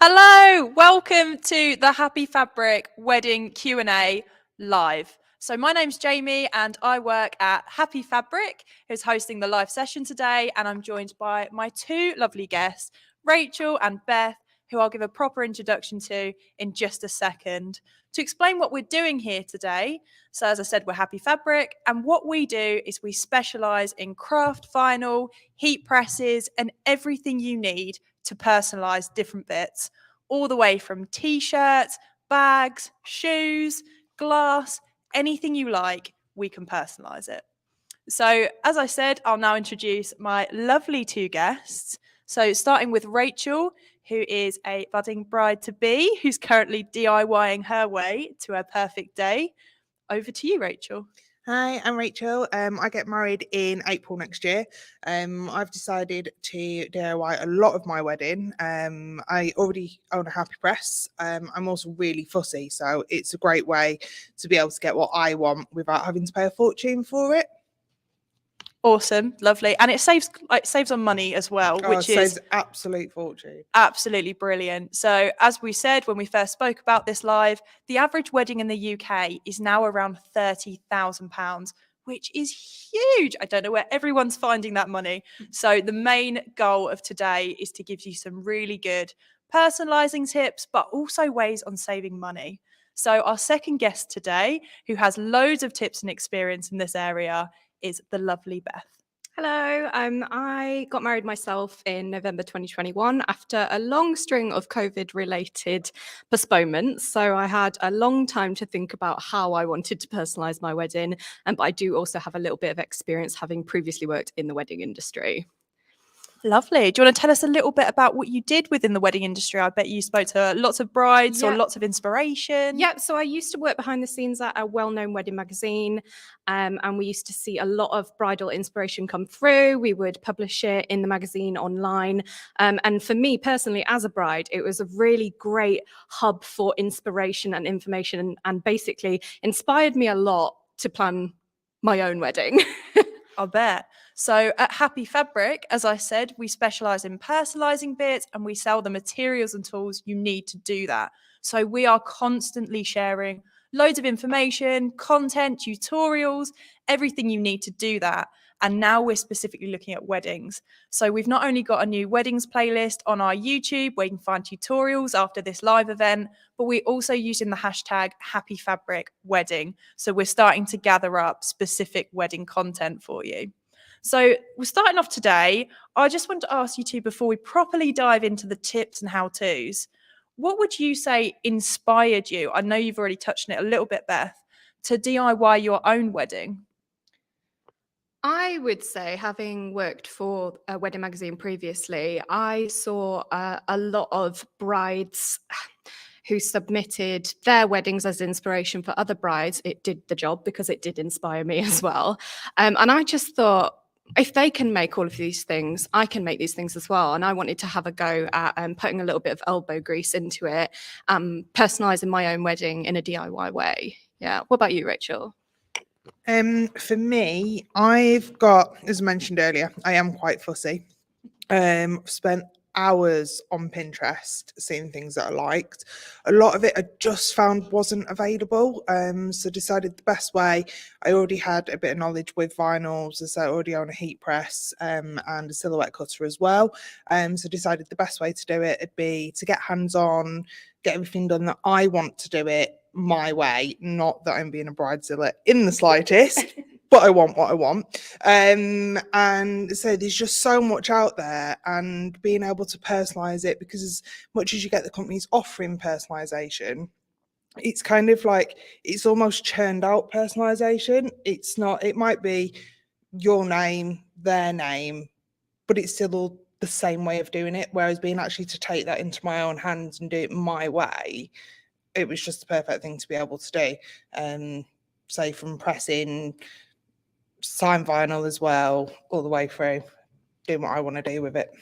Hello, welcome to the Happy Fabric Wedding Q&A live. So my name's Jamie and I work at Happy Fabric, who's hosting the live session today, and I'm joined by my two lovely guests, Rachel and Beth, who I'll give a proper introduction to in just a second. To explain what we're doing here today, so as I said, we're Happy Fabric, and what we do is we specialise in craft vinyl, heat presses, and everything you need to personalise different bits, all the way from t-shirts, bags, shoes, glass, anything you like, we can personalise it. So as I said, I'll now introduce my lovely two guests. So starting with Rachel, who is a budding bride-to-be, who's currently DIYing her way to her perfect day. Over to you, Rachel. Hi, I'm Rachel. I get married in April next year. I've decided to DIY a lot of my wedding. I already own a Happy Press. I'm also really fussy, so it's a great way to be able to get what I want without having to pay a fortune for it. Awesome, lovely, and it saves on money as well, which is absolute fortune. Absolutely brilliant. So as we said when we first spoke about this live, the average wedding in the UK is now around £30,000, which is huge. I don't know where everyone's finding that money. So the main goal of today is to give you some really good personalizing tips, but also ways on saving money. So our second guest today, who has loads of tips and experience in this area, is the lovely Beth. Hello, I got married myself in November 2021 after a long string of COVID-related postponements. So I had a long time to think about how I wanted to personalise my wedding, but I do also have a little bit of experience having previously worked in the wedding industry. Lovely. Do you want to tell us a little bit about what you did within the wedding industry? I bet you spoke to lots of brides or lots of inspiration. Yep. So I used to work behind the scenes at a well-known wedding magazine, and we used to see a lot of bridal inspiration come through. We would publish it in the magazine online. And for me personally, as a bride, it was a really great hub for inspiration and information, and basically inspired me a lot to plan my own wedding. I'll bet. So at Happy Fabric, as I said, we specialize in personalizing bits and we sell the materials and tools you need to do that. So we are constantly sharing loads of information, content, tutorials, everything you need to do that. And now we're specifically looking at weddings. So we've not only got a new weddings playlist on our YouTube where you can find tutorials after this live event, but we're also using the hashtag Happy Fabric Wedding. So we're starting to gather up specific wedding content for you. So we're starting off today. I just want to ask you two, before we properly dive into the tips and how-tos, what would you say inspired you? I know you've already touched on it a little bit, Beth, to DIY your own wedding. I would say, having worked for a wedding magazine previously, I saw a lot of brides who submitted their weddings as inspiration for other brides. It did the job because it did inspire me as well. And I just thought, if they can make all of these things, I can make these things as well. And I wanted to have a go at putting a little bit of elbow grease into it, personalising my own wedding in a DIY way. Yeah. What about you, Rachel? For me, I've got, as mentioned earlier, I am quite fussy. I've spent hours on Pinterest seeing things that I liked. A lot of it I just found wasn't available, so decided the best way. I already had a bit of knowledge with vinyls, as I already own a heat press and a silhouette cutter as well, so decided the best way to do it would be to get hands-on, get everything done that I want to do it my way, not that I'm being a bridezilla in the slightest. But I want what I want. And so there's just so much out there, and being able to personalize it, because as much as you get the companies offering personalization, it's kind of like it's almost churned out personalization. It's not, it might be your name, their name, but it's still all the same way of doing it. Whereas being actually to take that into my own hands and do it my way, it was just the perfect thing to be able to do. Say from pressing, sign vinyl as well, all the way through, doing what I want to do with it.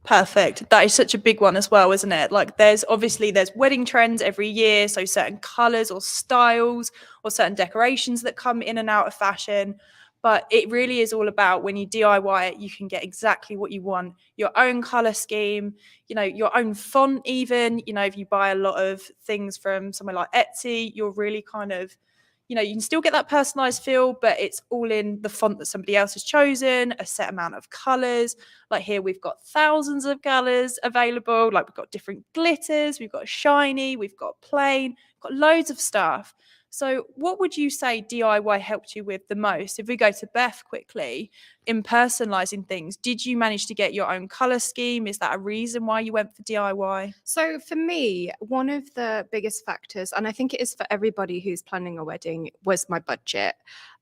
Perfect. That is such a big one as well, isn't it? Like there's wedding trends every year, so certain colors or styles or certain decorations that come in and out of fashion. But it really is all about when you DIY it, you can get exactly what you want, your own color scheme, your own font even. If you buy a lot of things from somewhere like Etsy, you're really kind of, you can still get that personalized feel, but it's all in the font that somebody else has chosen, a set amount of colors. Like here, we've got thousands of colors available. Like we've got different glitters, we've got shiny, we've got plain, got loads of stuff. So what would you say DIY helped you with the most? If we go to Beth quickly, in personalizing things, did you manage to get your own color scheme? Is that a reason why you went for DIY? So for me, one of the biggest factors, and I think it is for everybody who's planning a wedding, was my budget.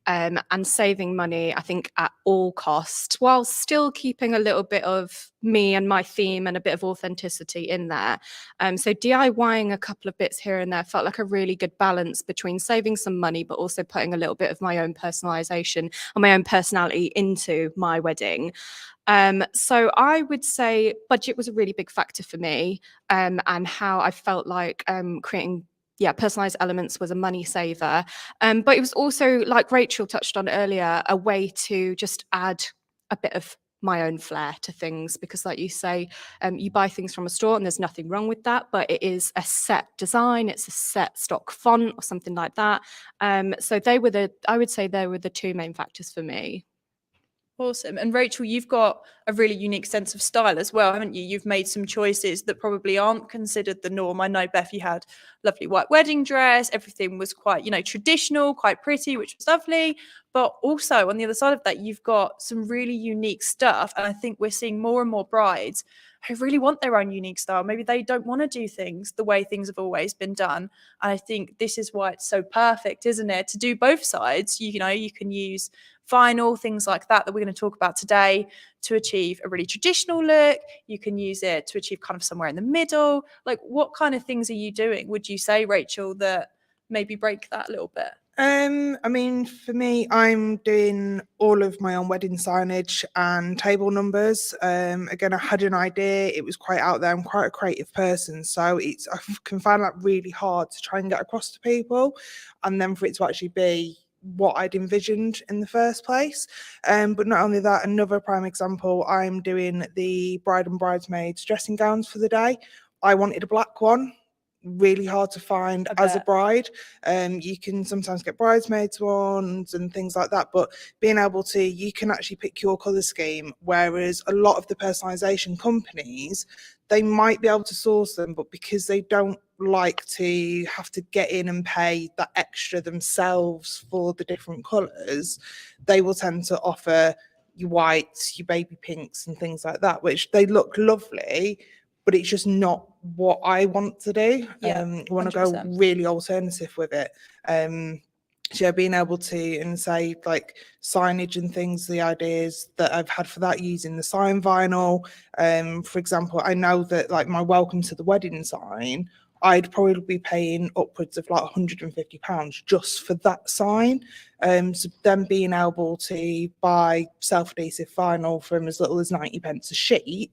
And saving money, I think, at all costs, while still keeping a little bit of me and my theme and a bit of authenticity in there. So DIYing a couple of bits here and there felt like a really good balance between saving some money, but also putting a little bit of my own personalization and my own personality into my wedding. So I would say budget was a really big factor for me, and how I felt like creating personalized elements was a money saver. But it was also, like Rachel touched on earlier, a way to just add a bit of my own flair to things, because like you say, you buy things from a store and there's nothing wrong with that, but it is a set design, it's a set stock font or something like that. So I would say they were the two main factors for me. Awesome. And Rachel, you've got a really unique sense of style as well, haven't you? You've made some choices that probably aren't considered the norm. I know, Beth, you had a lovely white wedding dress. Everything was quite, traditional, quite pretty, which was lovely. But also on the other side of that, you've got some really unique stuff. And I think we're seeing more and more brides who really want their own unique style. Maybe they don't want to do things the way things have always been done. And I think this is why it's so perfect, isn't it? To do both sides. You can use vinyl, things like that we're going to talk about today, to achieve a really traditional look. You can use it to achieve kind of somewhere in the middle. Like, what kind of things are you doing, would you say, Rachel, that maybe break that a little bit? I mean, for me, I'm doing all of my own wedding signage and table numbers. Again, I had an idea. It was quite out there. I'm quite a creative person, so I can find that really hard to try and get across to people, and then for it to actually be what I'd envisioned in the first place. But not only that, another prime example, I'm doing the bride and bridesmaids dressing gowns for the day. I wanted a black one. Really hard to find as a bride. You can sometimes get bridesmaids ones and things like that, but being able to, you can actually pick your color scheme, whereas a lot of the personalization companies, they might be able to source them, but because they don't like to have to get in and pay that extra themselves for the different colors, they will tend to offer your whites, your baby pinks and things like that, which they look lovely, but it's just not what I want to do. I want to go really alternative with it. So being able to, and say like signage and things, the ideas that I've had for that, using the sign vinyl. For example, I know that like my welcome to the wedding sign, I'd probably be paying upwards of like £150 just for that sign. So then being able to buy self-adhesive vinyl from as little as 90 pence a sheet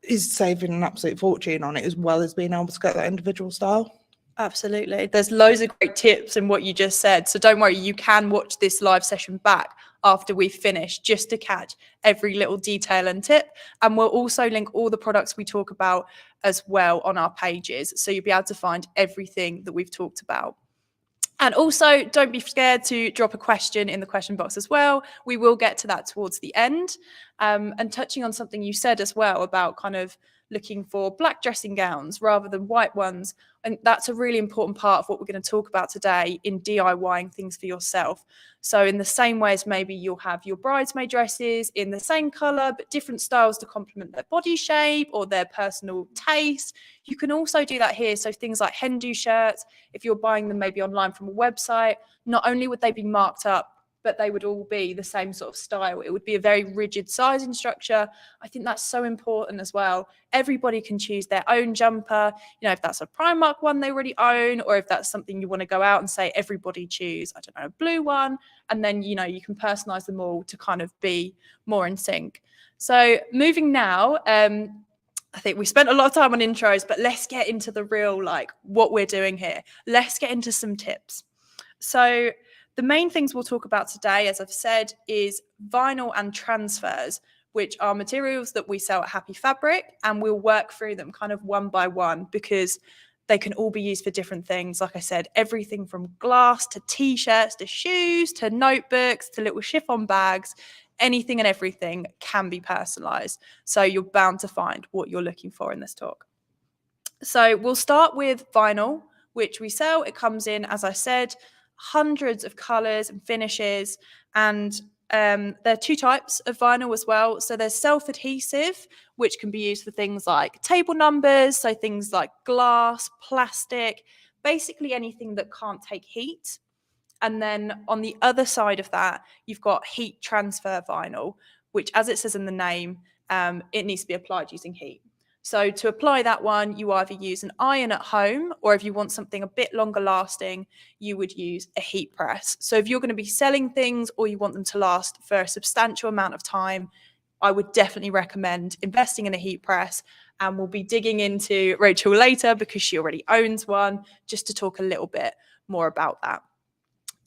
is saving an absolute fortune on it, as well as being able to get that individual style. Absolutely. There's loads of great tips in what you just said. So don't worry, you can watch this live session back after we've finished just to catch every little detail and tip. And we'll also link all the products we talk about as well on our pages. So you'll be able to find everything that we've talked about. And also, don't be scared to drop a question in the question box as well. We will get to that towards the end. And touching on something you said as well about kind of looking for black dressing gowns rather than white ones. And that's a really important part of what we're going to talk about today in DIYing things for yourself. So in the same way as maybe you'll have your bridesmaid dresses in the same color, but different styles to complement their body shape or their personal taste, you can also do that here. So things like hen do shirts, if you're buying them maybe online from a website, not only would they be marked up, but they would all be the same sort of style. It would be a very rigid sizing structure. I think that's so important as well. Everybody can choose their own jumper, if that's a Primark one they already own, or if that's something you want to go out and say everybody choose, I don't know, a blue one. And then, you can personalize them all to kind of be more in sync. So moving now, I think we spent a lot of time on intros, but let's get into the real, what we're doing here. Let's get into some tips. So The main things we'll talk about today, as I've said, is vinyl and transfers, which are materials that we sell at Happy Fabric, and we'll work through them kind of one by one because they can all be used for different things. Like I said, everything from glass to t-shirts to shoes to notebooks to little chiffon bags, anything and everything can be personalized. So you're bound to find what you're looking for in this talk. So we'll start with vinyl, which we sell. It comes in, as I said, hundreds of colors and finishes, and there are two types of vinyl as well. So there's self-adhesive, which can be used for things like table numbers, so things like glass, plastic, basically anything that can't take heat. And then on the other side of that, you've got heat transfer vinyl, which, as it says in the name, it needs to be applied using heat. So to apply that one, you either use an iron at home, or if you want something a bit longer lasting, you would use a heat press. So if you're going to be selling things or you want them to last for a substantial amount of time, I would definitely recommend investing in a heat press. And we'll be digging into Rachel later because she already owns one, just to talk a little bit more about that.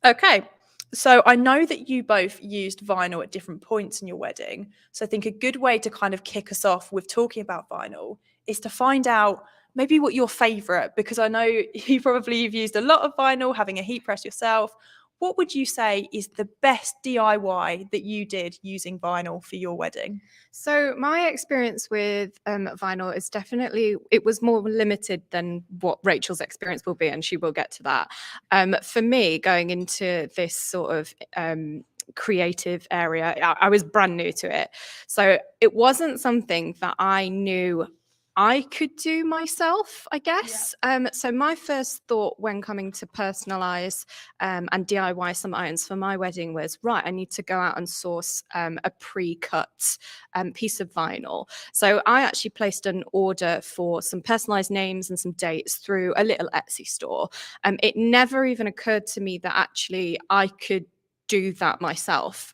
Okay, so I know that you both used vinyl at different points in your wedding. So I think a good way to kind of kick us off with talking about vinyl is to find out maybe what your favorite, because I know you've used a lot of vinyl, having a heat press yourself. What would you say is the best DIY that you did using vinyl for your wedding? So my experience with vinyl is definitely, it was more limited than what Rachel's experience will be, and she will get to that. For me, going into this sort of creative area, I was brand new to it. So it wasn't something that I knew I could do myself, I guess. So my first thought when coming to personalize and DIY some irons for my wedding was, right, I need to go out and source a pre-cut piece of vinyl. So I actually placed an order for some personalized names and some dates through a little Etsy store. It never even occurred to me that actually I could do that myself.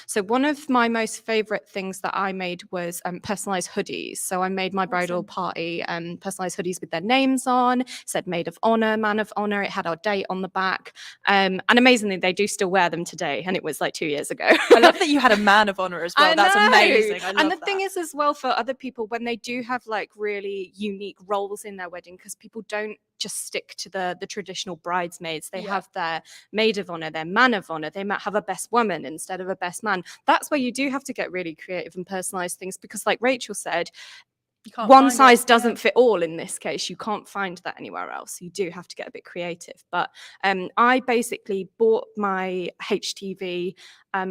So one of my most favorite things that I made was personalized hoodies. So I made my bridal party personalized hoodies with their names on, said maid of honor, man of honor. It had our date on the back. And amazingly, they do still wear them today. And it was like 2 years ago. I love that you had a man of honor as well. I That's know. amazing. I love and the that. thing is as well, for other people, when they do have like really unique roles in their wedding, because people don't just stick to the traditional bridesmaids. They have their maid of honor, their man of honor. They might have a best woman instead of a best man. That's where you do have to get really creative and personalize things, because like Rachel said, one size doesn't fit all in this case. You can't find that anywhere else. You do have to get a bit creative. But I basically bought my HTV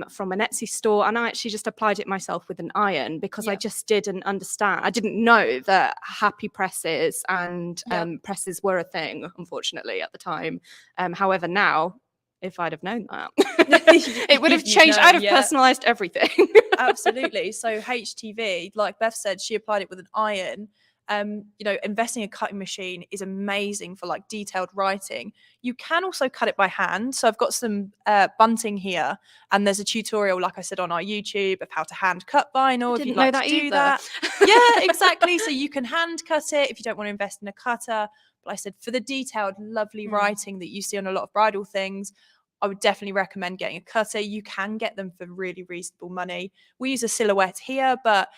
from an Etsy store, and I actually just applied it myself with an iron, because I just didn't understand. I didn't know that happy presses and presses were a thing, unfortunately, at the time. However, now, if I'd have known that, it would have changed. I'd have personalized everything. Absolutely. So HTV, like Beth said, she applied it with an iron. Investing in a cutting machine is amazing for like detailed writing. You can also cut it by hand. So I've got some bunting here, and there's a tutorial, like I said, on our YouTube of how to hand cut vinyl. If you'd like to do that. Yeah, exactly. So you can hand cut it if you don't want to invest in a cutter. But I said, for the detailed, lovely writing that you see on a lot of bridal things, I would definitely recommend getting a cutter. You can get them for really reasonable money. We use a Silhouette here, but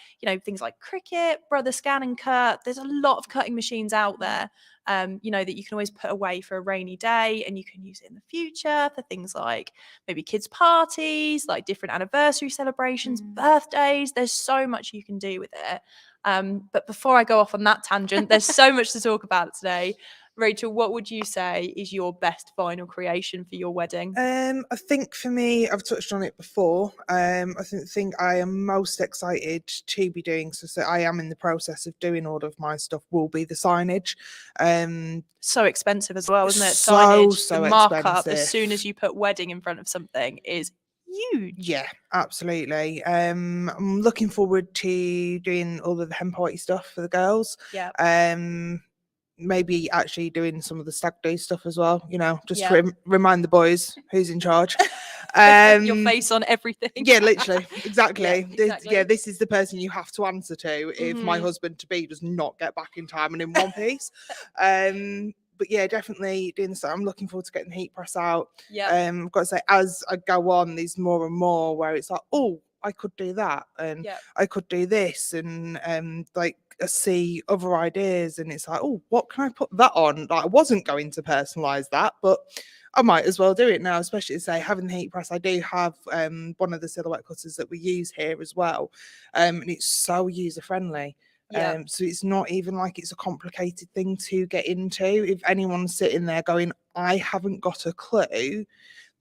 things like Cricut, Brother Scan and Cut, there's a lot of cutting machines out there, that you can always put away for a rainy day, and you can use it in the future for things like maybe kids' parties, like different anniversary celebrations, birthdays. There's so much you can do with it. But before I go off on that tangent, there's so much to talk about today. Rachel, what would you say is your best vinyl creation for your wedding? I think for me, I've touched on it before. I think I am most excited to be doing, so I am in the process of doing all of my stuff, will be the signage. So expensive as well, isn't it? So Signage, the markup expensive. as soon as you put wedding in front of something is huge. Yeah, absolutely. I'm looking forward to doing all of the hen party stuff for the girls. Yeah. Maybe actually doing some of the stag do stuff as well, just to remind the boys who's in charge. Your face on everything. Yeah, literally. Exactly. Exactly. This is the person you have to answer to if my husband to be does not get back in time and in one piece. But yeah, definitely doing this. I'm looking forward to getting the heat press out. Yeah. I've got to say, as I go on, there's more and more where it's like, oh, I could do that, and Yeah. I could do this, and like I see other ideas, and it's like, oh, what can I put that on? Like, I wasn't going to personalize that, but I might as well do it now, especially say having the heat press. I do have one of the silhouette cutters that we use here as well, and it's so user friendly. Yeah. So it's not even like it's a complicated thing to get into. If anyone's sitting there going, I haven't got a clue,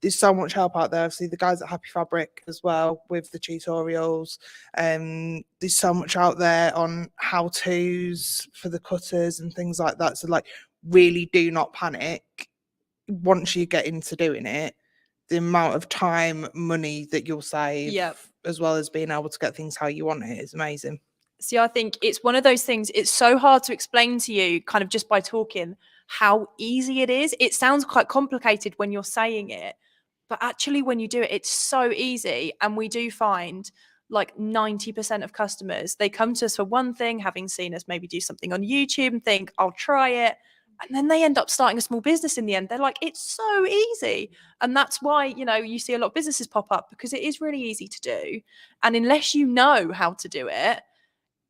there's so much help out there. Obviously, the guys at Happy Fabric as well with the tutorials. There's so much out there on how-tos for the cutters and things like that. So like, really do not panic. Once you get into doing it, the amount of time, money that you'll save, Yep. as well as being able to get things how you want it, is amazing. See, I think it's one of those things, it's so hard to explain to you kind of just by talking how easy it is. It sounds quite complicated when you're saying it, but actually when you do it, it's so easy. And we do find like 90% of customers, they come to us for one thing, having seen us maybe do something on YouTube and think, I'll try it. And then they end up starting a small business in the end. They're like, it's so easy. And that's why, you know, you see a lot of businesses pop up, because it is really easy to do. And unless you know how to do it,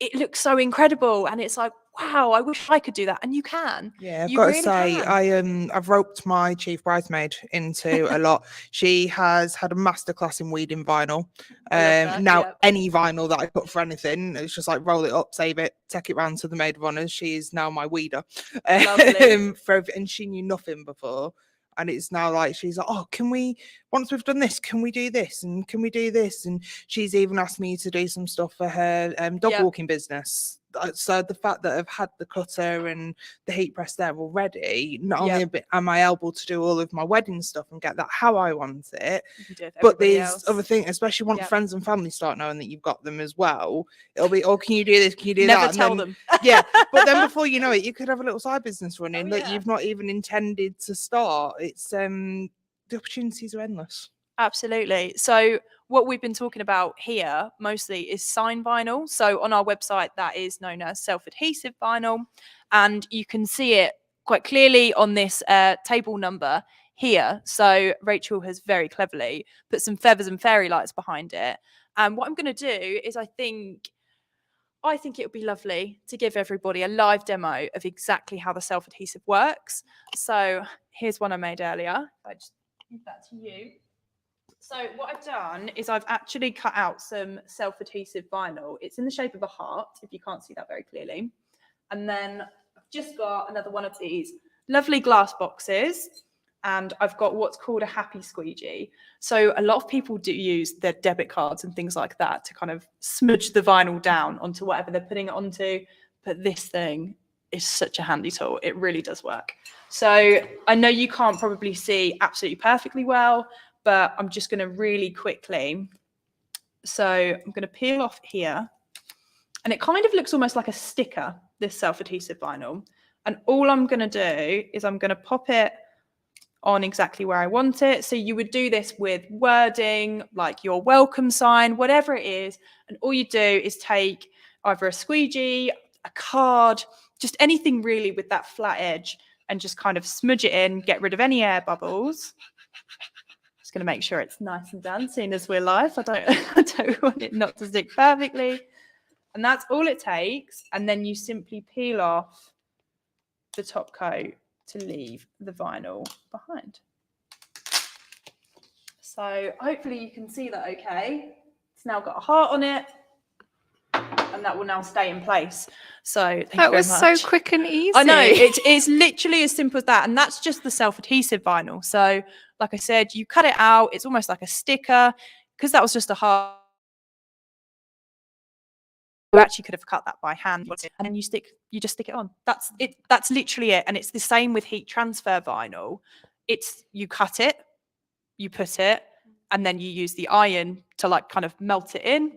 it looks so incredible, and it's like, wow, I wish I could do that. And you can. Yeah, I've You got to really say, can. I've roped my chief bridesmaid into a lot. She has had a masterclass in weeding vinyl. I love her, Now yeah. any vinyl that I put for anything, it's just like roll it up, save it, take it round to the maid of honors. She is now my weeder. Lovely. And she knew nothing before. And it's now like, she's like, oh, can we, once we've done this, can we do this? And can we do this? And she's even asked me to do some stuff for her dog Yep. walking business. So the fact that I've had the cutter and the heat press there already, not only Yep. am I able to do all of my wedding stuff and get that how I want it, You can do it for but everybody there's else. other things, especially once Yep. friends and family start knowing that you've got them as well. It'll be, oh, can you do this? Can you do Never that? And tell then, them. yeah, but then before you know it, you could have a little side business running that yeah. you've not even intended to start. It's the opportunities are endless. Absolutely. So what we've been talking about here mostly is sign vinyl. So on our website, that is known as self-adhesive vinyl. And you can see it quite clearly on this table number here. So Rachel has very cleverly put some feathers and fairy lights behind it. And what I'm going to do is I think it would be lovely to give everybody a live demo of exactly how the self-adhesive works. So here's one I made earlier. If I just give that to you. So what I've done is I've actually cut out some self-adhesive vinyl. It's in the shape of a heart, if you can't see that very clearly. And then I've just got another one of these lovely glass boxes. And I've got what's called a happy squeegee. So a lot of people do use their debit cards and things like that to kind of smudge the vinyl down onto whatever they're putting it onto. But this thing is such a handy tool. It really does work. So I know you can't probably see absolutely perfectly well, but I'm just going to really quickly. So I'm going to peel off here. And it kind of looks almost like a sticker, this self-adhesive vinyl. And all I'm going to do is I'm going to pop it on exactly where I want it. So you would do this with wording, like your welcome sign, whatever it is. And all you do is take either a squeegee, a card, just anything really with that flat edge, and just kind of smudge it in, get rid of any air bubbles. Just going to make sure it's nice and done, seeing as we're live. I don't want it not to stick perfectly. And that's all it takes. And then you simply peel off the top coat to leave the vinyl behind. So hopefully you can see that okay. It's now got a heart on it, and that will now stay in place. So thank you very was much. so quick and easy. I know, it's literally as simple as that. And that's just the self-adhesive vinyl. So like I said, you cut it out, it's almost like a sticker, because that was just a heart. You actually could have cut that by hand, and then you just stick it on. That's it. That's literally it. And it's the same with heat transfer vinyl. It's you cut it, you put it, and then you use the iron to like kind of melt it in,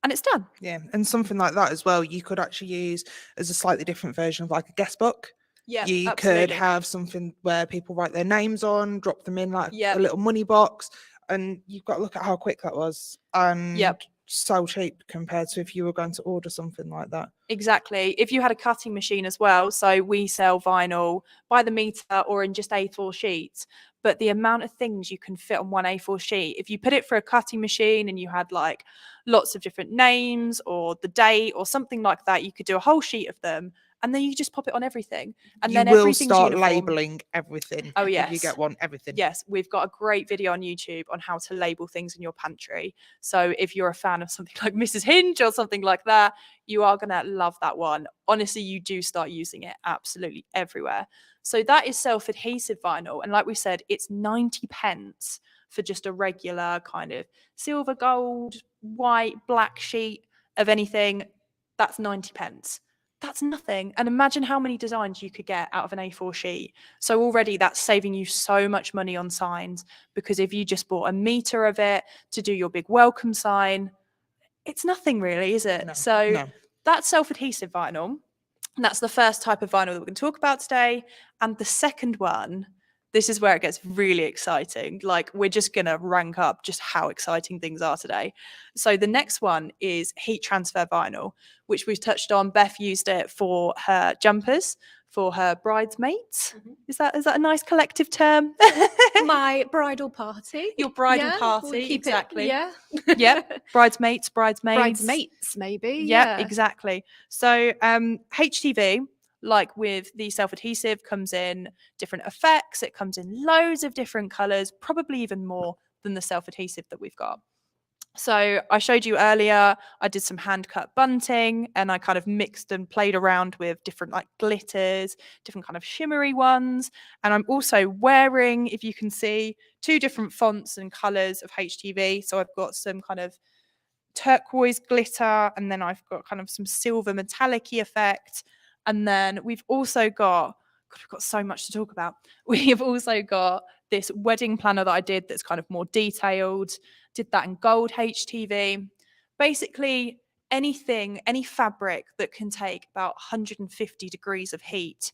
and it's done. Yeah, and something like that as well, you could actually use as a slightly different version of like a guest book. Yeah, you absolutely. could have something where people write their names on, drop them in like Yep. a little money box, and you've got to look at how quick that was. And Yep. so cheap compared to if you were going to order something like that. Exactly. If you had a cutting machine as well, so we sell vinyl by the meter or in just A4 sheets, but the amount of things you can fit on one A4 sheet, if you put it for a cutting machine and you had like lots of different names or the date or something like that, you could do a whole sheet of them and then you just pop it on everything. And You then will everything's start uniform. labeling everything. Oh, If you yes. get one, everything. Yes, we've got a great video on YouTube on how to label things in your pantry. So if you're a fan of something like Mrs. Hinge or something like that, you are going to love that one. Honestly, you do start using it absolutely everywhere. So that is self-adhesive vinyl. And like we said, it's 90 pence for just a regular kind of silver, gold, white, black sheet of anything. That's 90 pence. That's nothing. And imagine how many designs you could get out of an A4 sheet. So already that's saving you so much money on signs, because if you just bought a meter of it to do your big welcome sign, it's nothing really, is it? No, So no. that's self-adhesive vinyl. And that's the first type of vinyl that we're going to talk about today. And the second one, this is where it gets really exciting. Like, we're just going to rank up just how exciting things are today. So the next one is heat transfer vinyl, which we've touched on. Beth used it for her jumpers, for her bridesmaids. Mhm. Is that a nice collective term? My bridal party. Your bridal Yeah, party, we'll keep exactly. It, yeah. Yep. Bridesmaids. Bridesmaids, maybe. Yep, Yeah. exactly. So HTV, like with the self-adhesive, comes in different effects. It comes in loads of different colors, probably even more than the self-adhesive that we've got. So I showed you earlier, I did some hand cut bunting and I kind of mixed and played around with different like glitters, different kind of shimmery ones. And I'm also wearing, if you can see, 2 different fonts and colors of HTV. So I've got some kind of turquoise glitter, and then I've got kind of some silver metallic-y effect. And then we've also got, God, we've got so much to talk about. We have also got this wedding planner that I did that's kind of more detailed. Did that in gold HTV. Basically, anything, any fabric that can take about 150 degrees of heat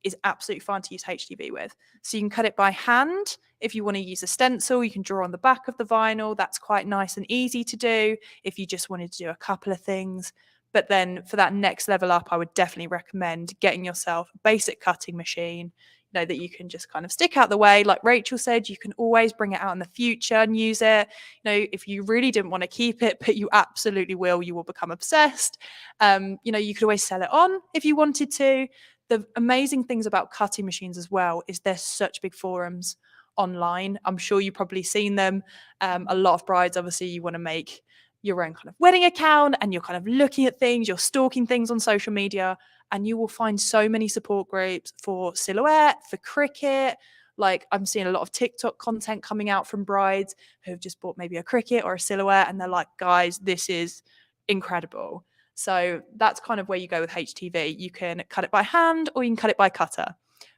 is absolutely fine to use HTV with. So you can cut it by hand. If you want to use a stencil, you can draw on the back of the vinyl. That's quite nice and easy to do if you just wanted to do a couple of things. But then for that next level up, I would definitely recommend getting yourself a basic cutting machine, that you can just kind of stick out the way. Like Rachel said, you can always bring it out in the future and use it. If you really didn't want to keep it, but you absolutely will, you will become obsessed. You could always sell it on if you wanted to. The amazing things about cutting machines as well is there's such big forums online. I'm sure you've probably seen them. A lot of brides, obviously, you want to make your own kind of wedding account and you're kind of looking at things, you're stalking things on social media, and you will find so many support groups for silhouette, for cricket. Like, I'm seeing a lot of TikTok content coming out from brides who have just bought maybe a cricket or a silhouette, and they're like, guys, this is incredible. So that's kind of where you go with HTV. You can cut it by hand or you can cut it by cutter.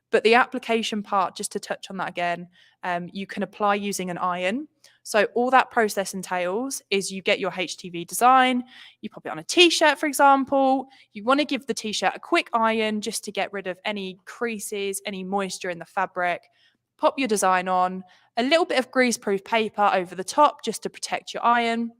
But the application part, just to touch on that again, you can apply using an iron. So all that process entails is you get your HTV design, you pop it on a t-shirt, for example. You want to give the t-shirt a quick iron just to get rid of any creases, any moisture in the fabric. Pop your design on, a little bit of greaseproof paper over the top just to protect your iron.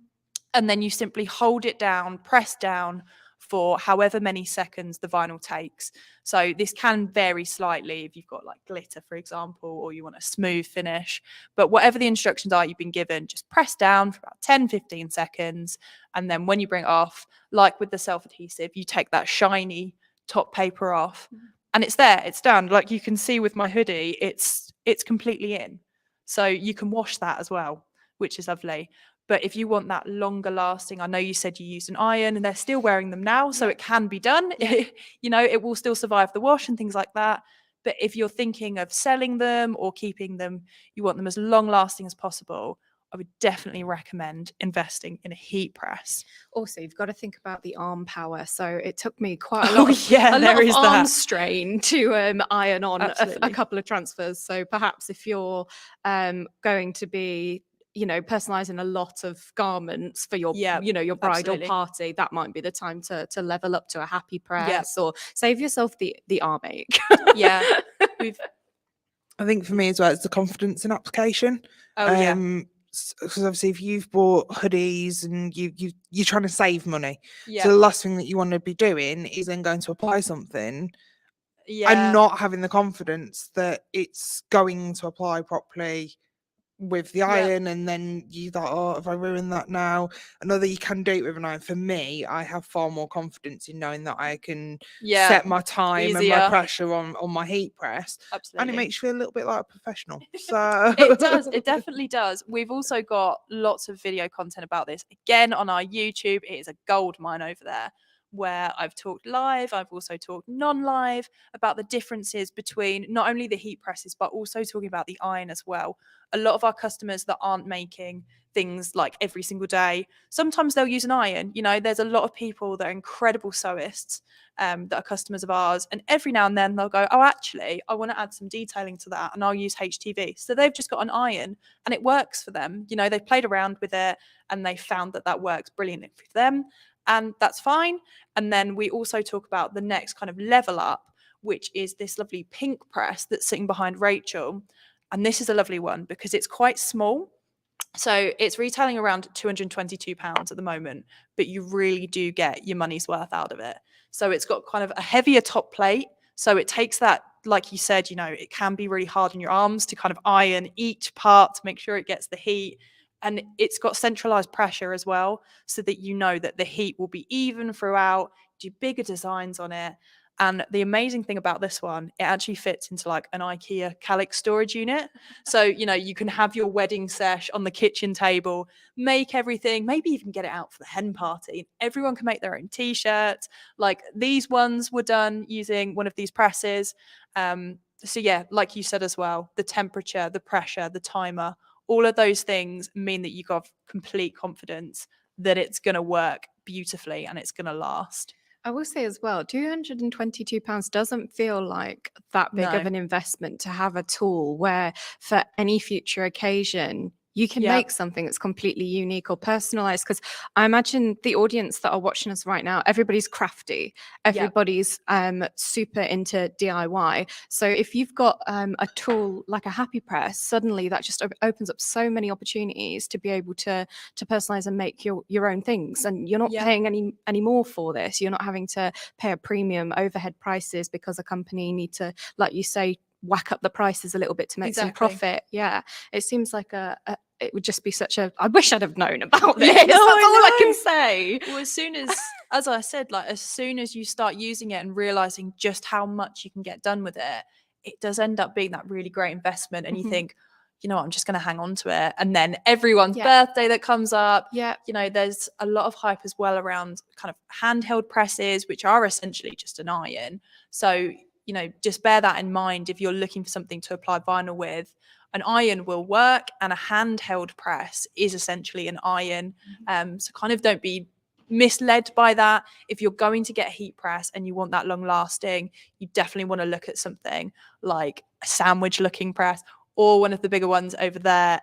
And then you simply hold it down, press down for however many seconds the vinyl takes. So this can vary slightly if you've got like glitter, for example, or you want a smooth finish. But whatever the instructions are you've been given, just press down for about 10, 15 seconds. And then when you bring it off, like with the self-adhesive, you take that shiny top paper off and it's there, it's done. Like you can see with my hoodie, it's completely in. So you can wash that as well, which is lovely. But if you want that longer lasting, I know you said you used an iron and they're still wearing them now, so it can be done. It will still survive the wash and things like that. But if you're thinking of selling them or keeping them, you want them as long lasting as possible, I would definitely recommend investing in a heat press. Also, you've got to think about the arm power. So it took me quite a lot of that arm strain to iron on a couple of transfers. So perhaps if you're going to be personalizing a lot of garments for your your bridal party, that might be the time to level up to a happy press or save yourself the arm ache. I think for me as well, it's the confidence in application. because obviously if you've bought hoodies and you're trying to save money, Yeah. so the last thing that you want to be doing is then going to apply something Yeah. and not having the confidence that it's going to apply properly with the Yep. iron, and then you thought, oh, if I ruin that now, another you can do it with an iron. For me, I have far more confidence in knowing that I can Yeah. set my time and my Easier. pressure on my heat press, and Absolutely. it makes you feel a little bit like a professional. So It does. It definitely does. We've also got lots of video content about this again on our YouTube. It is a gold mine over there, where I've talked live. I've also talked non-live about the differences between not only the heat presses, but also talking about the iron as well. A lot of our customers that aren't making things like every single day, sometimes they'll use an iron. You know, there's a lot of people that are incredible sewists that are customers of ours, and every now and then they'll go, oh, actually, I want to add some detailing to that, and I'll use HTV. So they've just got an iron and it works for them. You know, they've played around with it and they found that that works brilliantly for them, and that's fine. And then we also talk about the next kind of level up, which is this lovely pink press that's sitting behind Rachel. And this is a lovely one because it's quite small. So it's retailing around £222 at the moment, but you really do get your money's worth out of it. So it's got kind of a heavier top plate. So it takes that, like you said, you know, it can be really hard on your arms to kind of iron each part to make sure it gets the heat. And it's got centralized pressure as well, so that you know that the heat will be even throughout, do bigger designs on it. And the amazing thing about this one, it actually fits into like an IKEA Calyx storage unit. So, you know, you can have your wedding sesh on the kitchen table, make everything, maybe even get it out for the hen party. Everyone can make their own t-shirts. Like these ones were done using one of these presses. So yeah, like you said as well, the temperature, the pressure, the timer, all of those things mean that you got complete confidence that it's going to work beautifully and it's going to last. I will say as well, £222 doesn't feel like that big of No. an investment to have a tool where for any future occasion, you can Yeah. make something that's completely unique or personalized. Because I imagine the audience that are watching us right now, everybody's crafty, everybody's super into DIY. So if you've got a tool like a Happy Press, suddenly that just opens up so many opportunities to be able to personalize and make your own things. And you're not Yeah. paying any more for this. You're not having to pay a premium overhead prices because a company need to, like you say, whack up the prices a little bit to make some Exactly. profit. Yeah, it seems like it would just be such a, I wish I'd have known about this. Yeah, That's no, all I I can know. say. Well, as I said, like as soon as you start using it and realizing just how much you can get done with it, it does end up being that really great investment. And you think, you know what, I'm just going to hang on to it. And then everyone's birthday that comes up, Yeah. you know, there's a lot of hype as well around kind of handheld presses, which are essentially just an iron. So, you know, just bear that in mind if you're looking for something to apply vinyl with. An iron will work, and a handheld press is essentially an iron. So kind of don't be misled by that. If you're going to get a heat press and you want that long lasting, you definitely want to look at something like a sandwich looking press or one of the bigger ones over there,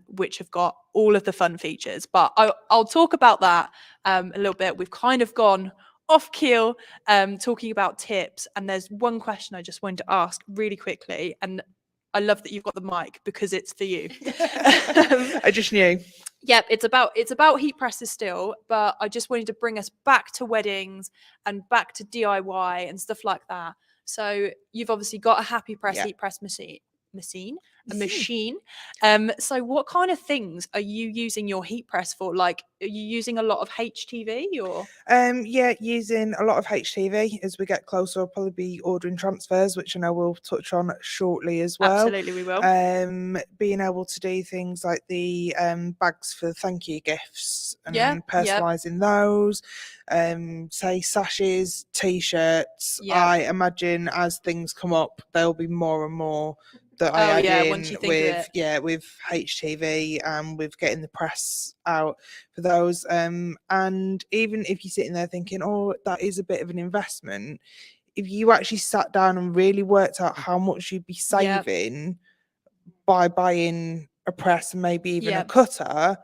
which have got all of the fun features. But I'll talk about that a little bit. We've kind of gone off keel talking about tips, and there's one question I just wanted to ask really quickly, and I love that you've got the mic because it's for you. I just knew. Yep, it's about heat presses still, but I just wanted to bring us back to weddings and back to DIY and stuff like that. So you've obviously got a Happy Press heat press machine. So what kind of things are you using your heat press for? Like, are you using a lot of HTV or? Yeah, using a lot of HTV. As we get closer, I'll probably be ordering transfers, which I know we'll touch on shortly as well. Absolutely, we will. Being able to do things like the bags for thank you gifts and personalising those. Say sashes, t-shirts. I imagine as things come up, there'll be more and more that I add in once you think of it. with HTV and with getting the press out for those. And even if you're sitting there thinking, oh, that is a bit of an investment, if you actually sat down and really worked out how much you'd be saving by buying a press and maybe even a cutter,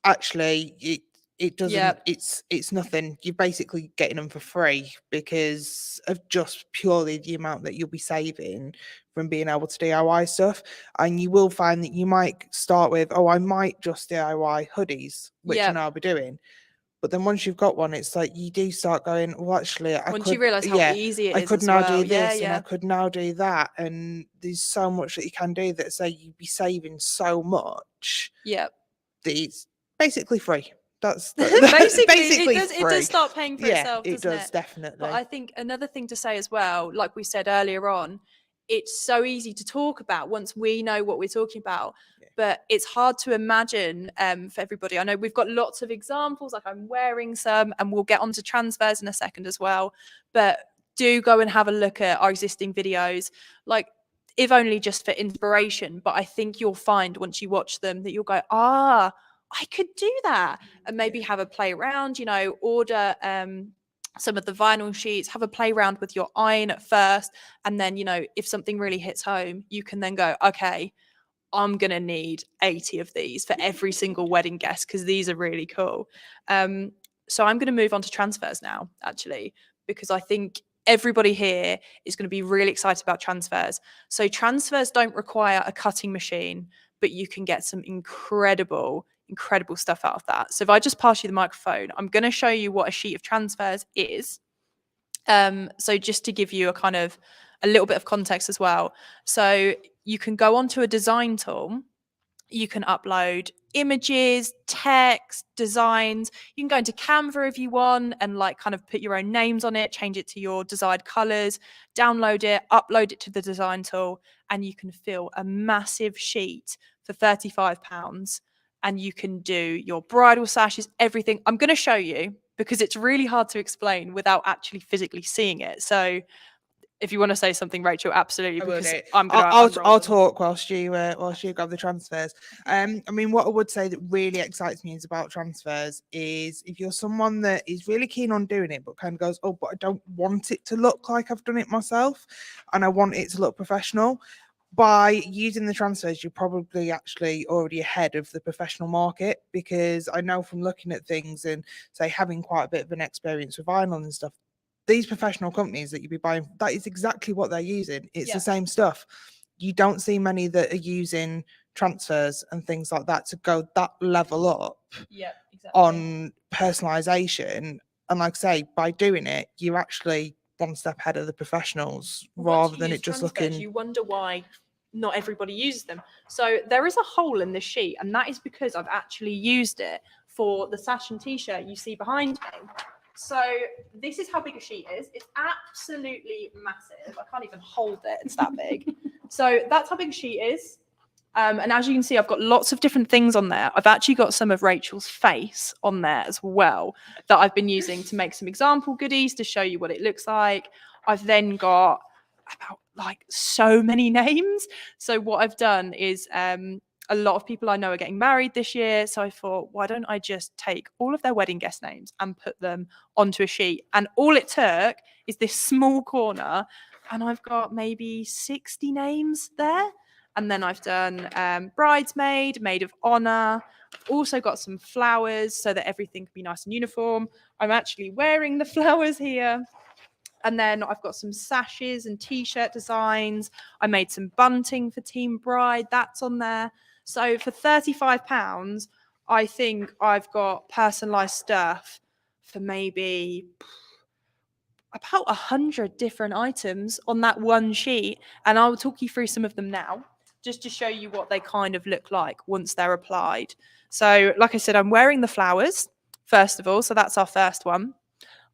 actually it doesn't, Yep. it's nothing. You're basically getting them for free because of just purely the amount that you'll be saving from being able to DIY stuff. And you will find that you might start with, oh, I might just DIY hoodies, which I Yep. know I'll be doing. But then once you've got one, it's like you do start going, well, actually, I Once could, you realise how yeah, easy it I is could as now well. do Yeah, this and I yeah. could now do that. And there's so much that you can do that say you'd be saving so much Yep. that it's basically free. That's Basically, it free. does start paying for Yeah, itself, it doesn't does it? But definitely. I think another thing to say as well, like we said earlier on, it's so easy to talk about once we know what we're talking about. Yeah. But it's hard to imagine for everybody. I know we've got lots of examples, like I'm wearing some, and we'll get onto transfers in a second as well. But do go and have a look at our existing videos, like if only just for inspiration. But I think you'll find once you watch them that you'll go, ah, I could do that, and maybe have a play around, you know, order some of the vinyl sheets, have a play around with your iron at first. And then, you know, if something really hits home, you can then go, okay, I'm going to need 80 of these for every single wedding guest because these are really cool. So I'm going to move on to transfers now, actually, because I think everybody here is going to be really excited about transfers. So transfers don't require a cutting machine, but you can get some incredible stuff out of that. So if I just pass you the microphone, I'm going to show you what a sheet of transfers is. So just to give you a kind of a little bit of context as well. So you can go onto a design tool, you can upload images, text, designs. You can go into Canva if you want and like kind of put your own names on it, change it to your desired colors, download it, upload it to the design tool, and you can fill a massive sheet for £35. And you can do your bridal sashes, everything. I'm going to show you because it's really hard to explain without actually physically seeing it. So if you want to say something, Rachel, absolutely, I will because do. I'm going to I'll unroll them. talk whilst you grab the transfers. I mean, what I would say that really excites me is about transfers is if you're someone that is really keen on doing it, but kind of goes, oh, but I don't want it to look like I've done it myself, and I want it to look professional. By using the transfers, you're probably actually already ahead of the professional market, because I know from looking at things and say having quite a bit of an experience with vinyl and stuff, these professional companies that you'd be buying, that is exactly what they're using. It's Yeah. the same stuff. You don't see many that are using transfers and things like that to go that level up Yeah, exactly. on personalization. And like I say, by doing it, you're actually one step ahead of the professionals rather than it just looking. You wonder why not everybody uses them. So there is a hole in this sheet, and that is because I've actually used it for the sash and t-shirt you see behind me. So this is how big a sheet is. It's absolutely massive. I can't even hold it. It's that big. So that's how big a sheet is. And as you can see, I've got lots of different things on there. I've actually got some of Rachel's face on there as well that I've been using to make some example goodies to show you what it looks like. I've then got about like so many names. So what I've done is a lot of people I know are getting married this year. So I thought, why don't I just take all of their wedding guest names and put them onto a sheet? And all it took is this small corner, and I've got maybe 60 names there. And then I've done bridesmaid, maid of honor. I've also got some flowers so that everything can be nice and uniform. I'm actually wearing the flowers here. And then I've got some sashes and t-shirt designs. I made some bunting for Team Bride. That's on there. So for £35, I think I've got personalised stuff for maybe about 100 different items on that one sheet. And I'll talk you through some of them now, just to show you what they kind of look like once they're applied. So like I said, I'm wearing the flowers, first of all. So that's our first one.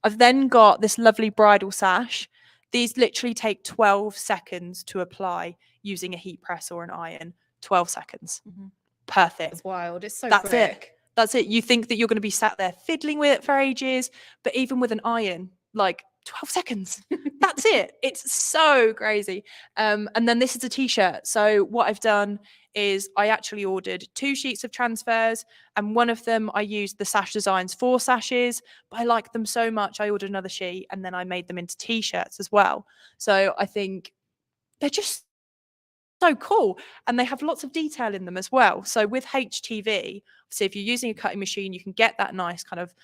I've then got this lovely bridal sash. These literally take 12 seconds to apply using a heat press or an iron. 12 seconds. Perfect. It's wild. It's so That's quick. it. That's it. You think that you're going to be sat there fiddling with it for ages, but even with an iron, like 12 seconds. That's it. It's so crazy. And then this is a t-shirt. So what I've done is I actually ordered 2 sheets of transfers, and one of them I used the sash designs for sashes, but I liked them so much I ordered another sheet, and then I made them into t-shirts as well. So I think they're just so cool. And they have lots of detail in them as well. So with HTV, so if you're using a cutting machine, you can get that nice kind of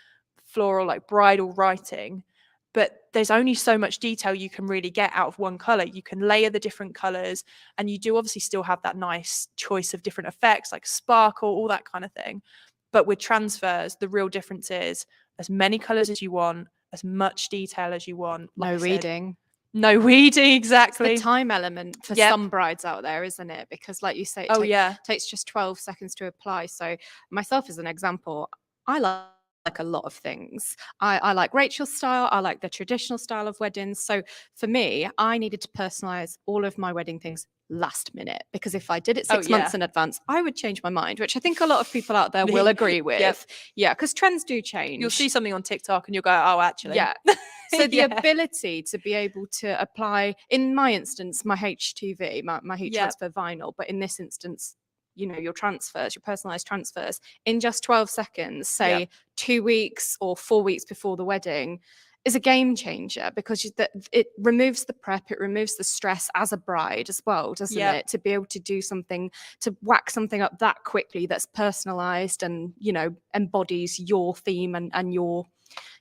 floral, like bridal writing. But there's only so much detail you can really get out of one color. You can layer the different colors, and you do obviously still have that nice choice of different effects like sparkle, all that kind of thing. But with transfers, the real difference is as many colors as you want, as much detail as you want. Like No I said, weeding. no weeding, It's exactly. the time element for Yep. some brides out there, isn't it? Because like you say, it Oh, yeah. takes just 12 seconds to apply. So myself as an example, I like a lot of things. I like Rachel's style. I like the traditional style of weddings. So for me, I needed to personalize all of my wedding things last minute, because if I did it Oh, 6 months yeah. in advance, I would change my mind, which I think a lot of people out there will agree with. Yep. Yeah, because trends do change. You'll see something on TikTok and you'll go, oh, actually. Yeah. So the Yeah. ability to be able to apply, in my instance, my HTV, my heat Yep. transfer vinyl, but in this instance, you know, your transfers, your personalized transfers in just 12 seconds, say Yep. 2 weeks or 4 weeks before the wedding, is a game changer, because it removes the prep, it removes the stress as a bride as well, doesn't Yep. it? To be able to do something, to whack something up that quickly that's personalized and, you know, embodies your theme and your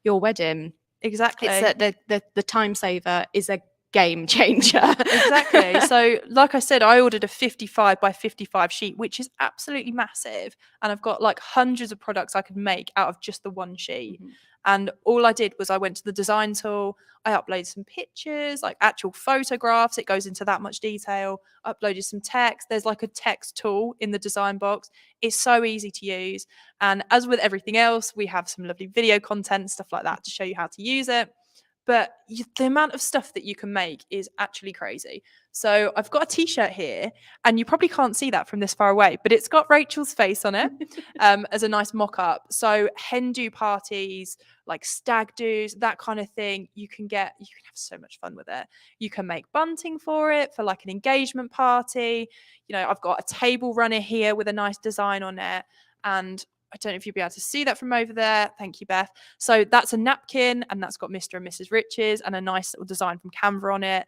wedding. Exactly. It's the time saver is a game changer. Exactly. So, like I said, I ordered a 55 by 55 sheet, which is absolutely massive. And I've got like hundreds of products I could make out of just the one sheet. Mhm. And all I did was I went to the design tool, I uploaded some pictures, like actual photographs. It goes into that much detail. Uploaded some text. There's like a text tool in the design box. It's so easy to use. And as with everything else, we have some lovely video content, stuff like that to show you how to use it. But the amount of stuff that you can make is actually crazy. So I've got a t-shirt here, and you probably can't see that from this far away, but it's got Rachel's face on it as a nice mock-up. So hen do parties, like stag do's, that kind of thing, you can have so much fun with it. You can make bunting for it, for like an engagement party. You know, I've got a table runner here with a nice design on it, and I don't know if you'll be able to see that from over there. Thank you, Beth. So that's a napkin, and that's got Mr. and Mrs. Riches and a nice little design from Canva on it.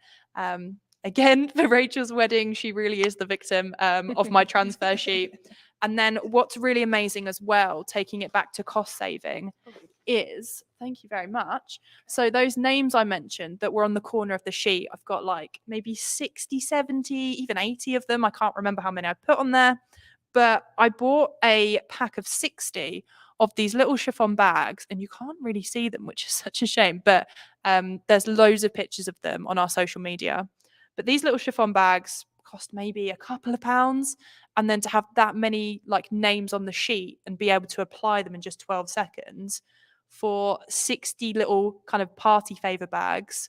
Again, for Rachel's wedding, she really is the victim of my transfer sheet. And then what's really amazing as well, taking it back to cost saving, is, thank you very much. So those names I mentioned that were on the corner of the sheet, I've got like maybe 60, 70, even 80 of them. I can't remember how many I put on there. But I bought a pack of 60 of these little chiffon bags, and you can't really see them, which is such a shame. But there's loads of pictures of them on our social media. But these little chiffon bags cost maybe a couple of pounds. And then to have that many like names on the sheet and be able to apply them in just 12 seconds for 60 little kind of party favor bags,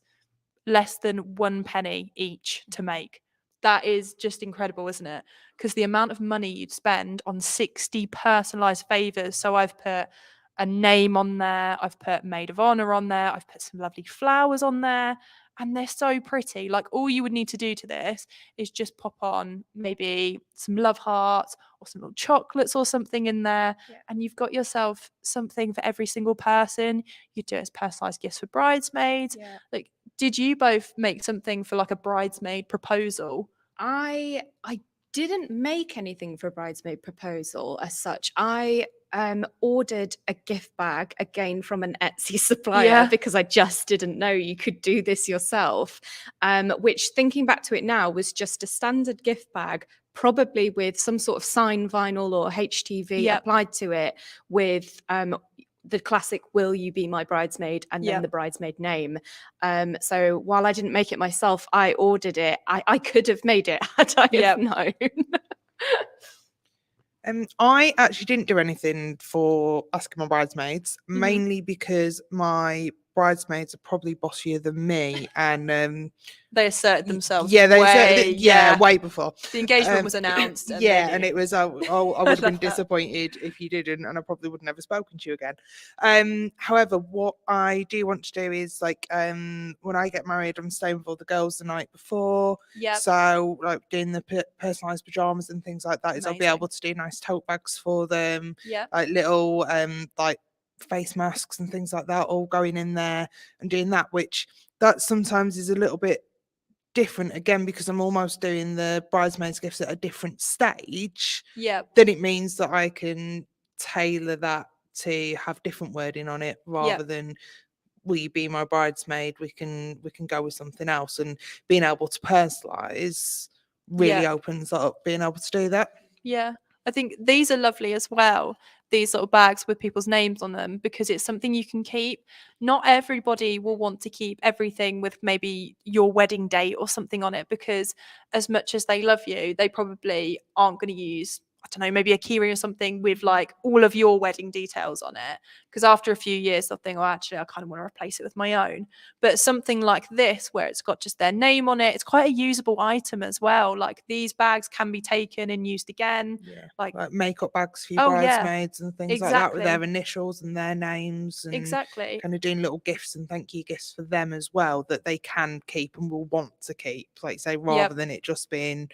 less than 1 penny each to make. That is just incredible, isn't it? Because the amount of money you'd spend on 60 personalized favors. So I've put a name on there, I've put maid of honor on there, I've put some lovely flowers on there, and they're so pretty. Like, all you would need to do to this is just pop on maybe some love hearts or some little chocolates or something in there, and you've got yourself something for every single person. You do it as personalized gifts for bridesmaids. Like, did you both make something for like a bridesmaid proposal? I didn't make anything for a bridesmaid proposal as such. I ordered a gift bag again from an Etsy supplier because I just didn't know you could do this yourself. Which, thinking back to it now, was just a standard gift bag, probably with some sort of sign vinyl or HTV applied to it, with the classic "Will you be my bridesmaid?" and then the bridesmaid name. So while I didn't make it myself, I ordered it. I could have made it had I have known. I actually didn't do anything for asking my bridesmaids, mainly because my bridesmaids are probably bossier than me, and they asserted themselves. Way before the engagement was announced. And and it was I would have been disappointed if you didn't, and I probably would have never spoken to you again. However, what I do want to do is like when I get married, I'm staying with all the girls the night before. So like doing the personalized pajamas and things like that. Is I'll be able to do nice tote bags for them. Like little like face masks and things like that, all going in there and doing that, which that sometimes is a little bit different again, because I'm almost doing the bridesmaids gifts at a different stage, Yeah. then it means that I can tailor that to have different wording on it, rather than will you be my bridesmaid, we can go with something else. And being able to personalize really opens up being able to do that. Yeah. I think these are lovely as well, these sort of bags with people's names on them, because it's something you can keep. Not everybody will want to keep everything with maybe your wedding date or something on it, because as much as they love you, they probably aren't going to use, I don't know, maybe a keyring or something with like all of your wedding details on it. Because after a few years, they'll think, oh, actually, I kind of want to replace it with my own. But something like this, where it's got just their name on it, it's quite a usable item as well. Like these bags can be taken and used again. Like makeup bags for your Oh, yeah. bridesmaids and things like that, with their Exactly. initials and their names, and Exactly. kind of doing little gifts and thank you gifts for them as well, that they can keep and will want to keep, like say, rather than it just being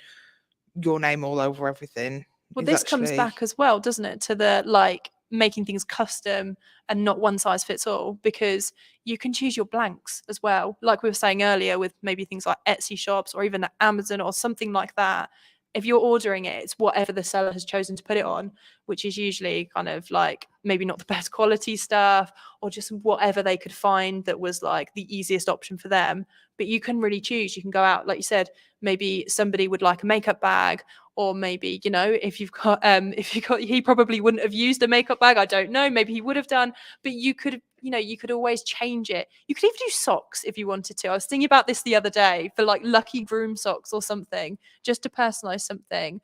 your name all over everything. Well, is this comes actually back as well, doesn't it, to the like making things custom and not one size fits all, because you can choose your blanks as well. Like we were saying earlier, with maybe things like Etsy shops or even Amazon or something like that. If you're ordering it, it's whatever the seller has chosen to put it on, which is usually kind of like maybe not the best quality stuff, or just whatever they could find that was like the easiest option for them. But you can really choose. You can go out, like you said, maybe somebody would like a makeup bag, or maybe, you know, if you've got he probably wouldn't have used a makeup bag, I don't know, maybe he would have done, but you could, you know, you could always change it. You could even do socks if you wanted to. I was thinking about this the other day, for like lucky groom socks or something, just to personalize something,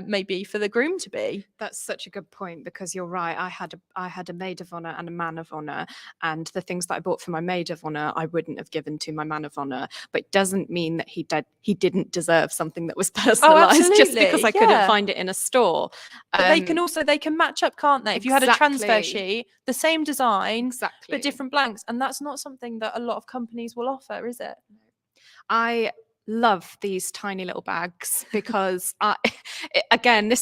maybe for the groom to be. That's such a good point, because you're right. I had a maid of honor and a man of honor, and the things that I bought for my maid of honor I wouldn't have given to my man of honor. But it doesn't mean that he didn't deserve something that was personalized just because absolutely, I couldn't yeah. find it in a store. But they can also, they can match up, can't they? If you had a transfer Exactly. sheet, the same design, Exactly. but different blanks, and that's not something that a lot of companies will offer, is it? I love these tiny little bags because again,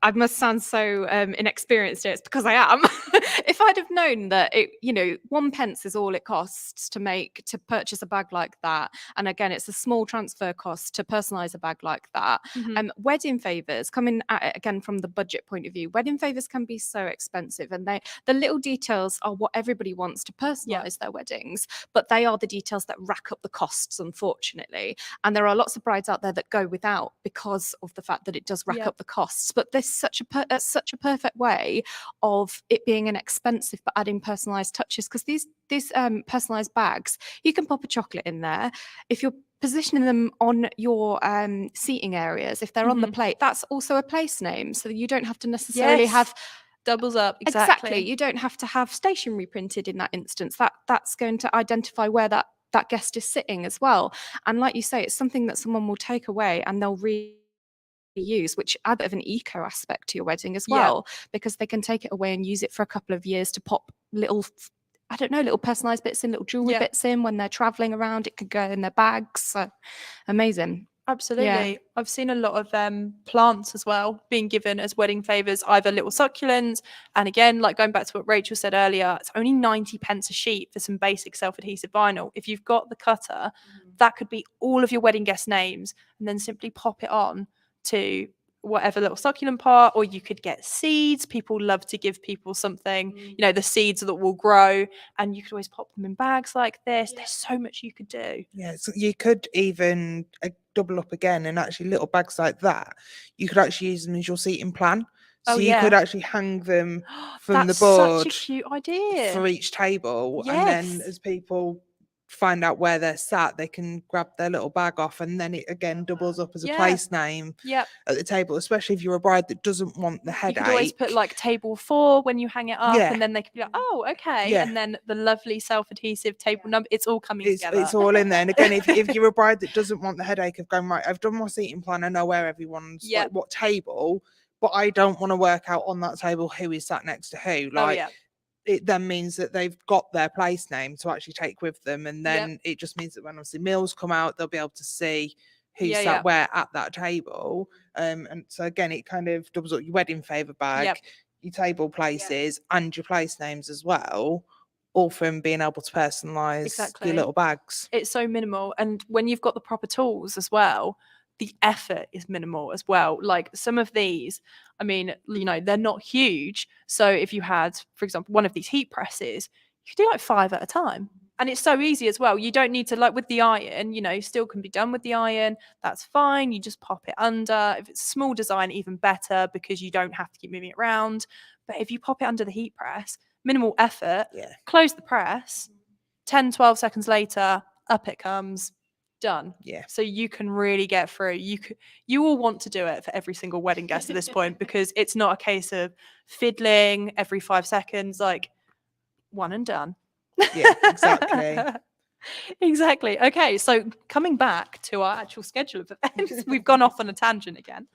I must sound so inexperienced here. It's because I am. If I'd have known that it, you know, 1 pence is all it costs to purchase a bag like that, and again, it's a small transfer cost to personalize a bag like that. Wedding favors, coming at it again from the budget point of view, wedding favors can be so expensive, and the little details are what everybody wants to personalize their weddings, but they are the details that rack up the costs, unfortunately. And there are lots of brides out there that go without because of the fact that it does rack up the costs. But there's such a perfect way of it being inexpensive but adding personalized touches, because these personalized bags, you can pop a chocolate in there. If you're positioning them on your seating areas, if they're on the plate, that's also a place name, so you don't have to necessarily have doubles up. exactly. You don't have to have stationery printed in that instance. That's going to identify where that guest is sitting as well. And like you say, it's something that someone will take away and they'll reuse, which add a bit of an eco aspect to your wedding as well, because they can take it away and use it for a couple of years to pop little, I don't know, little personalized bits in, little jewelry bits in when they're traveling around. It could go in their bags. So amazing. Absolutely. I've seen a lot of plants as well being given as wedding favours, either little succulents. And again, like going back to what Rachel said earlier, it's only 90 pence a sheet for some basic self-adhesive vinyl. If you've got the cutter, that could be all of your wedding guest names, and then simply pop it on to whatever little succulent part. Or you could get seeds. People love to give people something, you know, the seeds that will grow, and you could always pop them in bags like this. There's so much you could do. So you could even double up again, and actually little bags like that, you could actually use them as your seating plan. So you could actually hang them from the board, such a cute idea for each table, and then as people find out where they're sat, they can grab their little bag off, and then it again doubles up as a place name at the table, especially if you're a bride that doesn't want the headache. You could always put like table 4 when you hang it up, and then they could be like, oh, okay. And then the lovely self-adhesive table number, it's all coming together. It's all in there. And again, if you're a bride that doesn't want the headache of going, right, I've done my seating plan, I know where everyone's like what table, but I don't want to work out on that table who is sat next to who. Like it then means that they've got their place name to actually take with them, and then it just means that when obviously meals come out, they'll be able to see who sat where at that table. And so again, it kind of doubles up your wedding favour bag, your table places, and your place names as well, all from being able to personalize Exactly. your little bags. It's so minimal. And when you've got the proper tools as well, the effort is minimal as well. Like some of these, I mean, you know, they're not huge. So if you had, for example, one of these heat presses, you could do like 5 at a time. And it's so easy as well. You don't need to, like with the iron, you know, still can be done with the iron. That's fine. You just pop it under. If it's a small design, even better because you don't have to keep moving it around. But if you pop it under the heat press, minimal effort, Yeah. close the press, 10, 12 seconds later, up it comes, done. Yeah. So you can really get through. You will want to do it for every single wedding guest at this point because it's not a case of fiddling every 5 seconds, like one and done. Yeah, exactly. Exactly. Okay, so coming back to our actual schedule of events, we've gone off on a tangent again.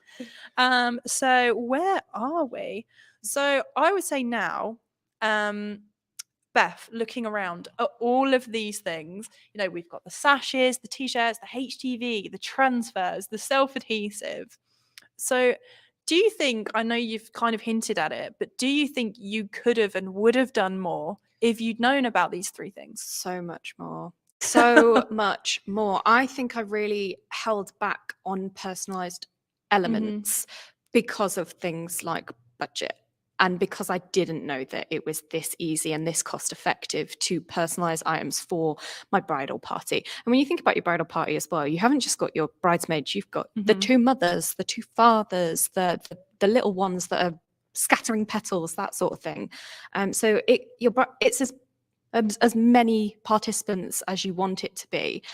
So where are we? So I would say now, Beth, looking around at all of these things, you know, we've got the sashes, the t-shirts, the HTV, the transfers, the self-adhesive. So do you think, I know you've kind of hinted at it, but do you think you could have and would have done more if you'd known about these 3 things? So much more. So much more. I think I really held back on personalized elements because of things like budget and because I didn't know that it was this easy and this cost effective to personalize items for my bridal party. And when you think about your bridal party as well, you haven't just got your bridesmaids, you've got the 2 mothers, the 2 fathers, the little ones that are scattering petals, that sort of thing. So it's as many participants as you want it to be.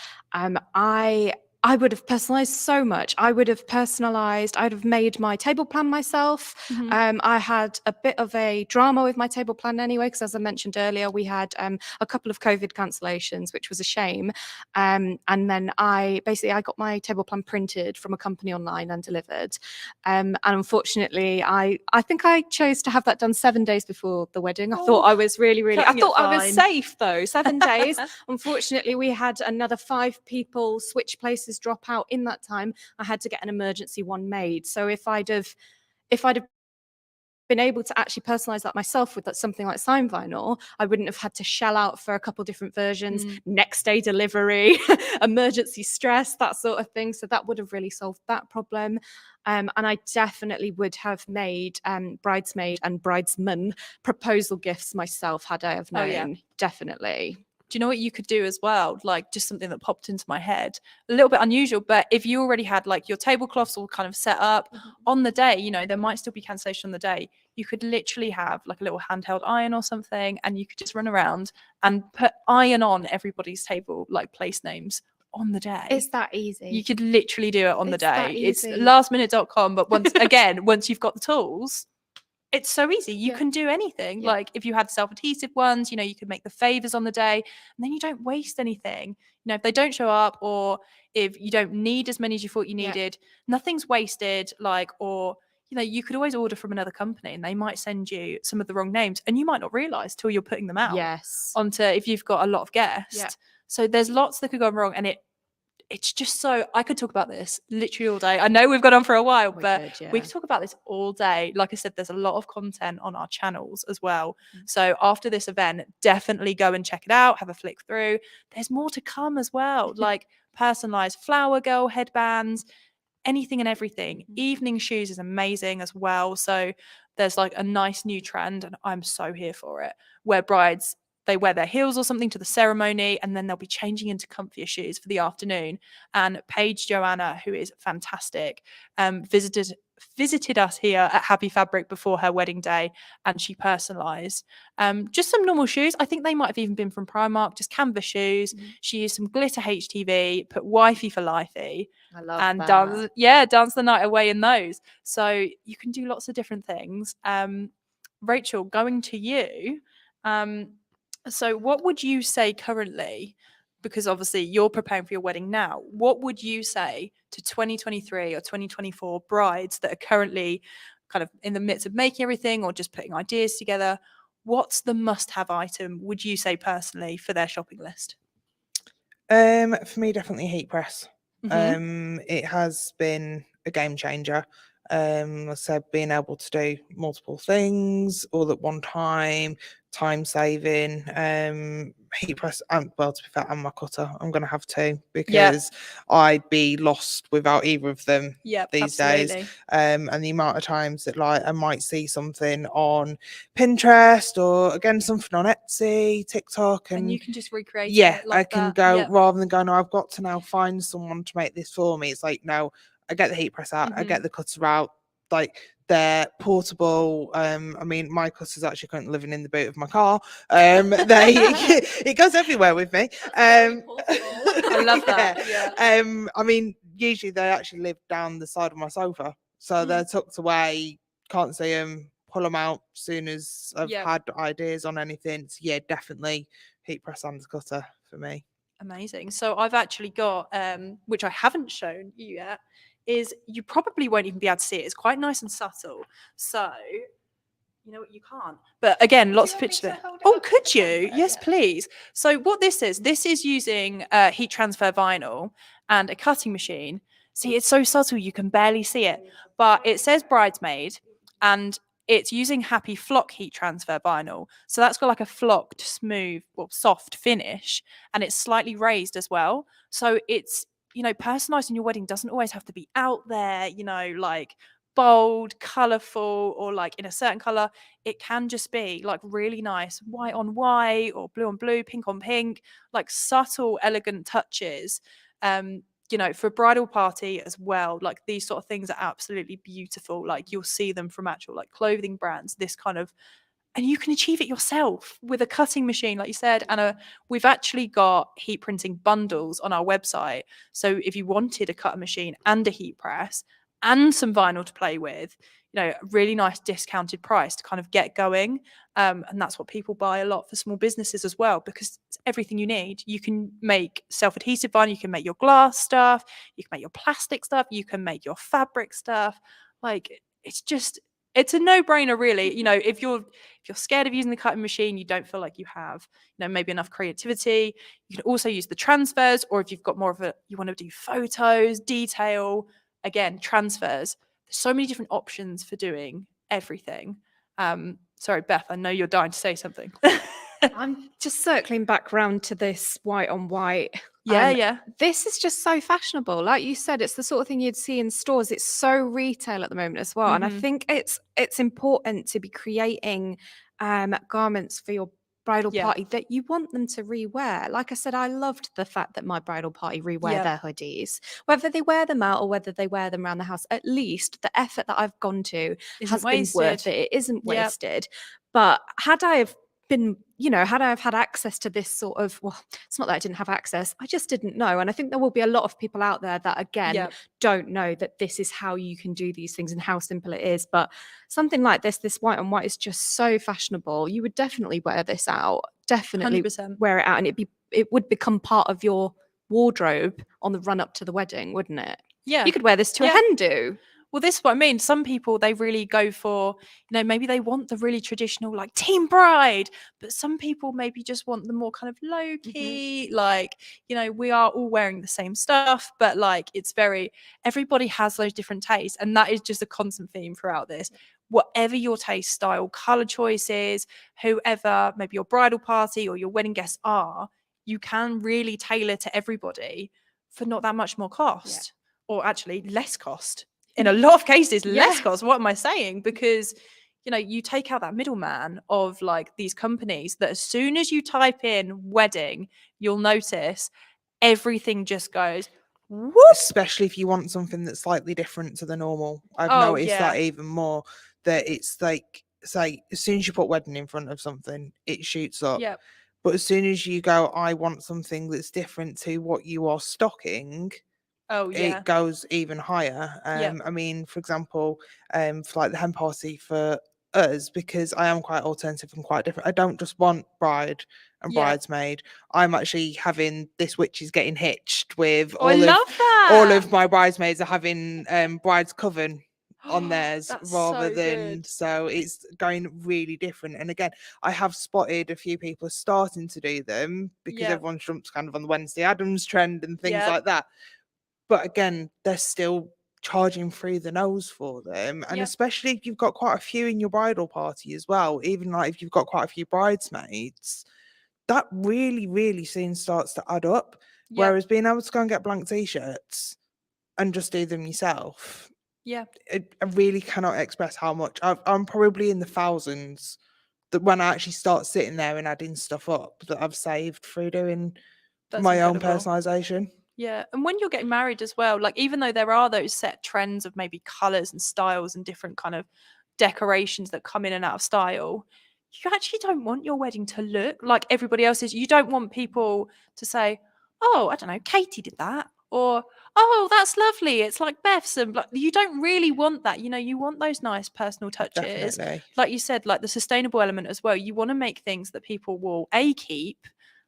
I would have personalized so much. I'd have made my table plan myself. I had a bit of a drama with my table plan anyway, because as I mentioned earlier, we had a couple of COVID cancellations, which was a shame. And then I got my table plan printed from a company online and delivered. And unfortunately, I think I chose to have that done 7 days before the wedding. I thought I was I thought I was safe though, 7 days. Unfortunately, we had another 5 people switch places, drop out in that time. I had to get an emergency one made. So if I'd have been able to actually personalize that myself with something like sign vinyl, I wouldn't have had to shell out for a couple different versions, next day delivery, emergency stress, that sort of thing. So that would have really solved that problem. And I definitely would have made bridesmaid and bridesman proposal gifts myself had I have known. Oh, yeah. Definitely. Do you know what you could do as well? Like just something that popped into my head, a little bit unusual, but if you already had like your tablecloths all kind of set up on the day, you know, there might still be cancellation on the day. You could literally have like a little handheld iron or something, and you could just run around and put iron on everybody's table, like place names on the day. It's that easy. You could literally do it on the It's that day. It's easy. lastminute.com, but once you've got the tools, it's so easy. You can do anything. Yeah. Like if you had self-adhesive ones, you know, you could make the favors on the day and then you don't waste anything. You know, if they don't show up or if you don't need as many as you thought you Yeah. needed, nothing's wasted. Like, or, you know, you could always order from another company and they might send you some of the wrong names and you might not realize till you're putting them out Yes. onto if you've got a lot of guests. Yeah. So there's lots that could go wrong, and it's just so, I could talk about this literally all day. I know we've gone on for a while, we could talk about this all day. Like I said, there's a lot of content on our channels as well. So after this event, definitely go and check it out, have a flick through. There's more to come as well, like personalized flower girl headbands, anything and everything. Evening shoes is amazing as well. So there's like a nice new trend, and I'm so here for it, where brides, they wear their heels or something to the ceremony, and then they'll be changing into comfier shoes for the afternoon. And Paige Joanna, who is fantastic, visited us here at Happy Fabric before her wedding day, and she personalized just some normal shoes. I think they might have even been from Primark, just canvas shoes. She used some glitter HTV, put wifey for lifey, I love and that. dance the night away in those. So you can do lots of different things. Rachel, going to you. So what would you say currently, because obviously you're preparing for your wedding now, what would you say to 2023 or 2024 brides that are currently kind of in the midst of making everything or just putting ideas together? What's the must-have item, would you say personally, for their shopping list? For me, definitely heat press. Mhm. It has been a game changer. Like I said, being able to do multiple things all at one time, time saving, heat press, and well, to be fair, and my cutter. I'm gonna have two because I'd be lost without either of them Yep, these days. absolutely. And the amount of times that like I might see something on Pinterest or again something on Etsy, TikTok, And and you can just recreate yeah, it I like can that. go Yep. rather than go, no, I've got to now find someone to make this for me. It's like, no, I get the heat press out, I get the cutter out, like they're portable. I mean, my cutter's actually currently living in the boot of my car. They it goes everywhere with me. I love that. Yeah. I mean, usually they actually live down the side of my sofa, so they're tucked away, can't see them, pull them out as soon as I've Yep. had ideas on anything. So yeah, definitely heat press and cutter for me. Amazing. So I've actually got, which I haven't shown you yet, is you probably won't even be able to see it. It's quite nice and subtle. So you know what, you can't. But again, lots of pictures of it. Oh, could you? Yes, please. So what this is using heat transfer vinyl and a cutting machine. See, it's so subtle you can barely see it, but it says bridesmaid, and it's using Happy Flock heat transfer vinyl. So that's got like a flocked, smooth, well, soft finish, and it's slightly raised as well. So it's, you know, personalizing your wedding doesn't always have to be out there, you know, like bold, colorful, or like in a certain color. It can just be like really nice white on white or blue on blue, pink on pink, like subtle, elegant touches. You know, for a bridal party as well, like these sort of things are absolutely beautiful. Like you'll see them from actual like clothing brands, this kind of, and you can achieve it yourself with a cutting machine, like you said. And we've actually got heat printing bundles on our website. So if you wanted a cutting machine and a heat press and some vinyl to play with, you know, a really nice discounted price to kind of get going. And that's what people buy a lot for small businesses as well, because it's everything you need. You can make self-adhesive vinyl, you can make your glass stuff, you can make your plastic stuff, you can make your fabric stuff. Like it's a no-brainer, really. You know, if you're scared of using the cutting machine, you don't feel like you have, you know, maybe enough creativity, you can also use the transfers. Or if you've got more of a, you want to do photos, detail, again, transfers. There's so many different options for doing everything. Sorry, Beth, I know you're dying to say something. I'm just circling back round to this white on white. Yeah. This is just so fashionable. Like you said, it's the sort of thing you'd see in stores. It's so retail at the moment as well. And I think it's important to be creating garments for your bridal Yeah. party that you want them to rewear. Like I said, I loved the fact that my bridal party rewear Yeah. their hoodies. Whether they wear them out or whether they wear them around the house, at least the effort that I've gone to has been worth it. It isn't Yep. wasted. But had I have been, you know, had I have had access to this sort of, well, it's not that I didn't have access, I just didn't know. And I think there will be a lot of people out there that, again, Yep. don't know that this is how you can do these things and how simple it is. But something like this white on white is just so fashionable. You would definitely wear this out, definitely 100%. wear it out, and it would become part of your wardrobe on the run up to the wedding, wouldn't it? Yeah. You could wear this to a Yeah. hen do. Well, this is what I mean. Some people, they really go for, you know, maybe they want the really traditional, like team bride, but some people maybe just want the more kind of low key, like, you know, we are all wearing the same stuff, but like it's very, everybody has those different tastes. And that is just a constant theme throughout this. Whatever your taste, style, color choices, whoever maybe your bridal party or your wedding guests are, you can really tailor to everybody for not that much more cost, or actually less cost. In a lot of cases, less cost. What am I saying? Because, you know, you take out that middleman of like these companies that as soon as you type in wedding, you'll notice everything just goes whoop. Especially if you want something that's slightly different to the normal. I've Oh, noticed yeah. that even more, that it's like, say, as soon as you put wedding in front of something, it shoots up. Yep. But as soon as you go, I want something that's different to what you are stocking, Oh, yeah. it goes even higher. Yep. I mean, for example, for like the hen party for us, because I am quite alternative and quite different. I don't just want bride and Yeah. bridesmaid. I'm actually having this witch is getting hitched with Oh, I love all that. of my bridesmaids are having bride's coven on theirs That's rather so than good. so it's going really different. And again, I have spotted a few people starting to do them because Yep. everyone jumps kind of on the Wednesday Addams trend and things Yep. like that. But again, they're still charging through the nose for them. And Yep. especially if you've got quite a few in your bridal party as well, even like if you've got quite a few bridesmaids, that really, really soon starts to add up. Yep. Whereas being able to go and get blank t-shirts and just do them yourself, Yeah. I really cannot express how much. I'm probably in the thousands that when I actually start sitting there and adding stuff up that I've saved through doing That's my own incredible. personalization. Yeah. And when you're getting married as well, like even though there are those set trends of maybe colors and styles and different kind of decorations that come in and out of style, you actually don't want your wedding to look like everybody else's. You don't want people to say, oh, I don't know, Katie did that. Or, oh, that's lovely. It's like Beth's. And like, you don't really want that. You know, you want those nice personal touches. Definitely. Like you said, like the sustainable element as well. You want to make things that people will A, keep,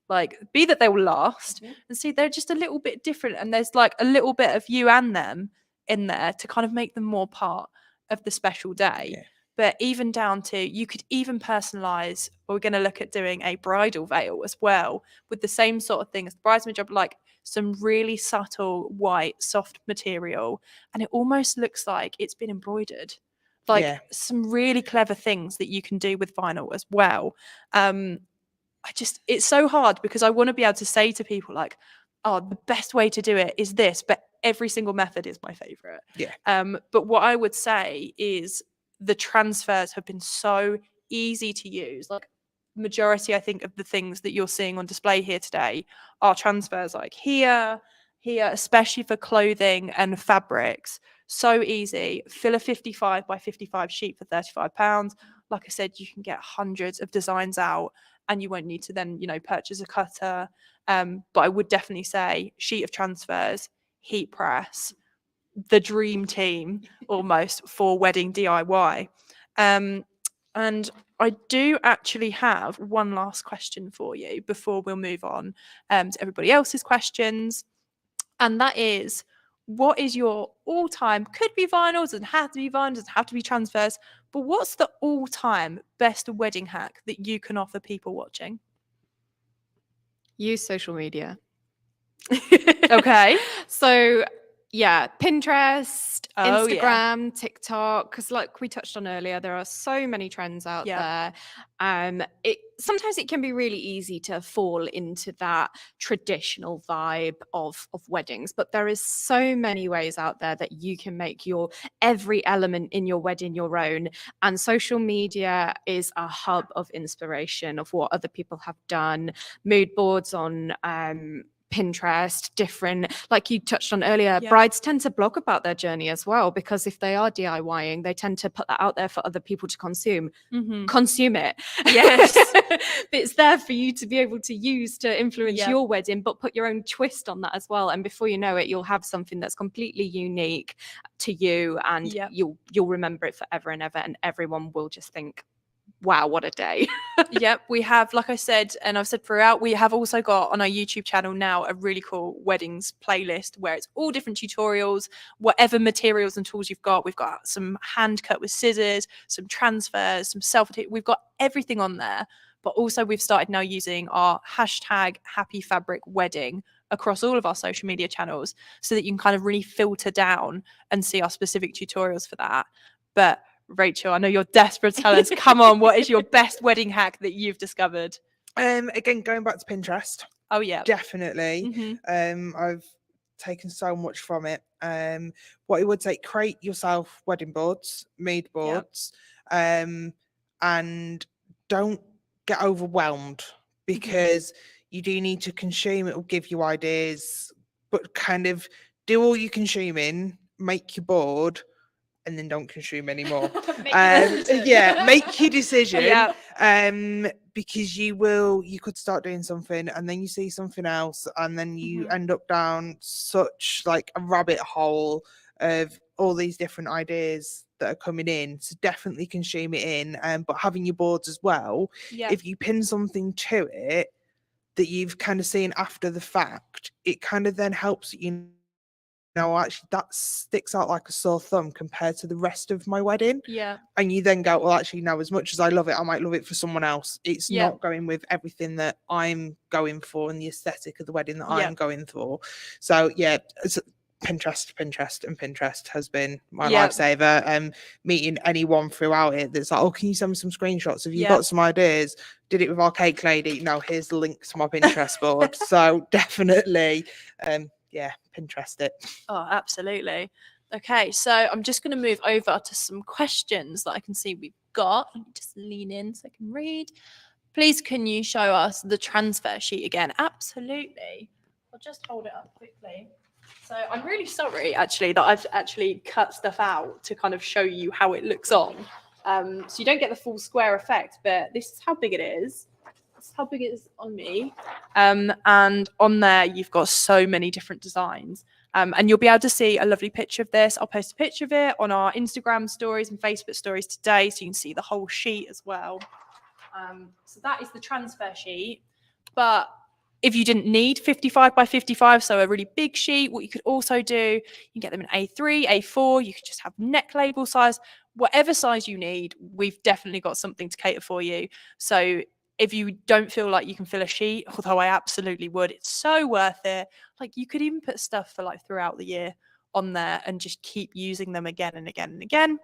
like B, that they will last, and C, they're just a little bit different. And there's like a little bit of you and them in there to kind of make them more part of the special day. Yeah. But even down to, you could even personalize, we're going to look at doing a bridal veil as well with the same sort of thing as the bridesmaid job, like some really subtle white soft material, and it almost looks like it's been embroidered. Like Yeah. some really clever things that you can do with vinyl as well. It's so hard because I want to be able to say to people like, oh, the best way to do it is this, but every single method is my favorite. Yeah. But what I would say is the transfers have been so easy to use. Like majority, I think, of the things that you're seeing on display here today are transfers, like here, especially for clothing and fabrics. So easy. Fill a 55 by 55 sheet for £35. Like I said, you can get hundreds of designs out, and you won't need to then, purchase a cutter. But I would definitely say sheet of transfers, heat press, the dream team almost for wedding DIY. And I do actually have one last question for you before we'll move on to everybody else's questions. And that is, what is your all-time, could be vinyl, doesn't have to be vinyl, doesn't have to be transfers, but what's the all-time best wedding hack that you can offer people watching? Use social media. Okay. So yeah, Pinterest, Oh, yeah. Instagram, TikTok, because like we touched on earlier, there are so many trends out Yeah. there. Sometimes it can be really easy to fall into that traditional vibe of weddings, but there is so many ways out there that you can make your every element in your wedding your own. And social media is a hub of inspiration of what other people have done. Mood boards on Pinterest, different, like you touched on earlier, Yeah. brides tend to blog about their journey as well, because if they are DIYing, they tend to put that out there for other people to consume. Mm-hmm. Consume it. Yes. It's there for you to be able to use to influence Yep. your wedding, but put your own twist on that as well. And before you know it, you'll have something that's completely unique to you, and Yep. you'll remember it forever and ever, and everyone will just think, wow, what a day. Yep, we have, like I said, and I've said throughout, we have also got on our YouTube channel now a really cool weddings playlist where it's all different tutorials, whatever materials and tools you've got. We've got some hand cut with scissors, some transfers, some we've got everything on there. But also we've started now using our hashtag Happy Fabric Wedding across all of our social media channels, so that you can kind of really filter down and see our specific tutorials for that. But Rachel, I know you're desperate to tell us. Come on, what is your best wedding hack that you've discovered? Again, going back to Pinterest, Oh yeah, definitely. Mm-hmm. I've taken so much from it. What I would say, create yourself wedding boards, mood boards, and don't get overwhelmed, because you do need to consume. It will give you ideas, but kind of do all you consuming, make your board, and then don't consume anymore. Make your decision. Yeah. Because you could start doing something and then you see something else, and then you Mhm. end up down such like a rabbit hole of all these different ideas that are coming in. So definitely consume it in, but having your boards as well. Yeah. If you pin something to it that you've kind of seen after the fact, it kind of then helps you know, actually that sticks out like a sore thumb compared to the rest of my wedding. Yeah. And you then go, well, actually, no, as much as I love it, I might love it for someone else. It's Yeah. not going with everything that I'm going for and the aesthetic of the wedding that Yeah. I'm going for. So yeah, Pinterest has been my Yep. lifesaver. Meeting anyone throughout it that's like, oh, can you send me some screenshots? Have you Yep. got some ideas? Did it with our cake lady. No, here's the link to my Pinterest board. So definitely, yeah, Pinterest it. Oh, absolutely. Okay, so I'm just going to move over to some questions that I can see we've got. Let me just lean in so I can read. Please, can you show us the transfer sheet again? Absolutely. I'll just hold it up quickly. So I'm really sorry, actually, that I've actually cut stuff out to kind of show you how it looks on. So you don't get the full square effect, but this is how big it is. This is how big it is on me. And on there, you've got so many different designs. And you'll be able to see a lovely picture of this. I'll post a picture of it on our Instagram stories and Facebook stories today, so you can see the whole sheet as well. So that is the transfer sheet. But if you didn't need 55 by 55, so a really big sheet, what you could also do, you can get them in A3, A4, you could just have neck label size, whatever size you need, we've definitely got something to cater for you. So if you don't feel like you can fill a sheet, although I absolutely would, it's so worth it. Like you could even put stuff for like throughout the year on there and just keep using them again and again and again.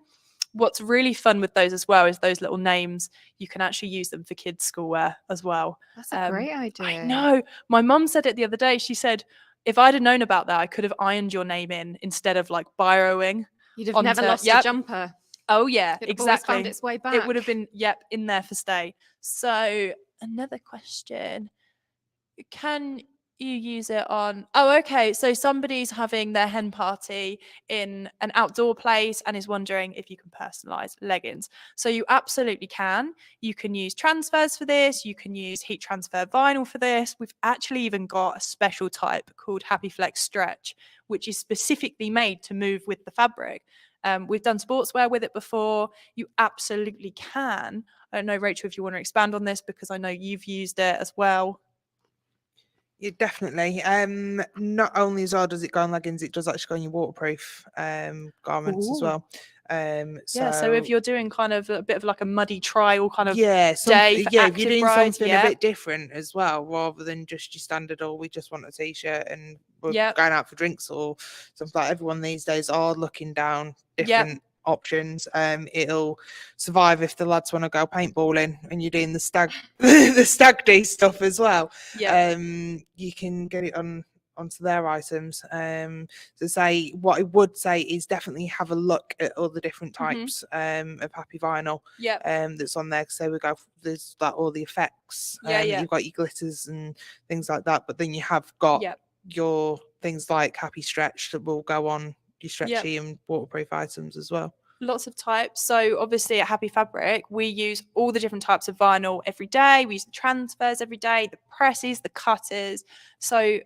What's really fun with those as well is those little names. You can actually use them for kids' schoolwear as well. That's a great idea. I know. My mum said it the other day. She said, if I'd have known about that, I could have ironed your name in instead of like borrowing. You'd have never lost a jumper. Oh yeah, It'd have always found its way back. It would have been, in there for stay. So another question. Can you use it on, okay, so somebody's having their hen party in an outdoor place and is wondering if you can personalize leggings. So you absolutely can. You can use transfers for this. You can use heat transfer vinyl for this. We've actually even got a special type called Happy Flex Stretch, which is specifically made to move with the fabric. We've done sportswear with it before. You absolutely can. I don't know, Rachel, if you want to expand on this, because I know you've used it as well. Yeah, definitely. Not only as well does it go on leggings, it does actually go on your waterproof garments as well. So if you're doing kind of a bit of like a muddy trial kind of day for if you're doing brides, something a bit different as well, rather than just your standard, or we just want a t-shirt and we're going out for drinks or something, like everyone these days are looking down different options. It'll survive if the lads want to go paintballing and you're doing the stag the stag do stuff as well. You can get it onto their items. So say what I would say is definitely have a look at all the different types of happy vinyl that's on there. So we go, there's like all the effects. You've got your glitters and things like that, but then you have got your things like happy stretch that will go on your stretchy and waterproof items as well. Lots of types. So obviously at Happy Fabric, we use all the different types of vinyl every day. We use the transfers every day, the presses, the cutters. So,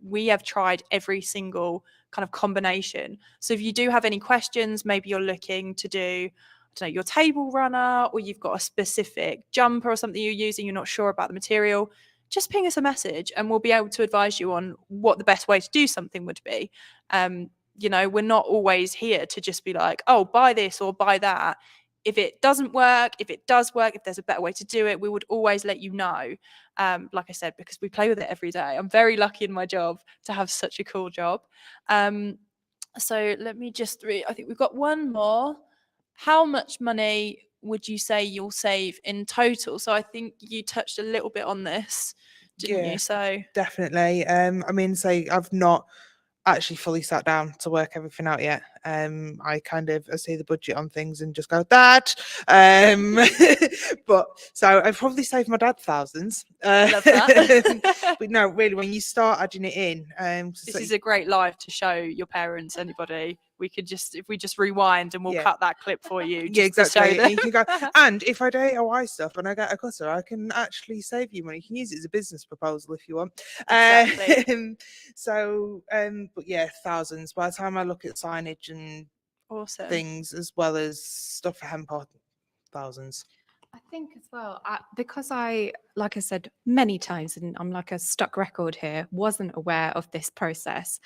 we have tried every single kind of combination. So if you do have any questions, maybe you're looking to do, your table runner, or you've got a specific jumper or something you're using, you're not sure about the material, just ping us a message and we'll be able to advise you on what the best way to do something would be. We're not always here to just be like, oh, buy this or buy that. If it doesn't work, if it does work, if there's a better way to do it, we would always let you know. Like I said, because we play with it every day. I'm very lucky in my job to have such a cool job. So let me just read. I think we've got one more. How much money would you say you'll save in total? So I think you touched a little bit on this, didn't you? So definitely. Say I've not actually fully sat down to work everything out yet. I kind of see the budget on things and just go that. But so I've probably saved my dad thousands. Love that. But no, really, when you start adding it in, this is a great live to show your parents, anybody. We could if we just rewind and we'll cut that clip for you. Exactly. And you can go, and if I do DIY stuff and I get a cutter, I can actually save you money. You can use it as a business proposal if you want. Exactly. But yeah, thousands. By the time I look at signage and things, as well as stuff for hen party, thousands. I think as well, because I like I said many times, and I'm like a stuck record here, wasn't aware of this process.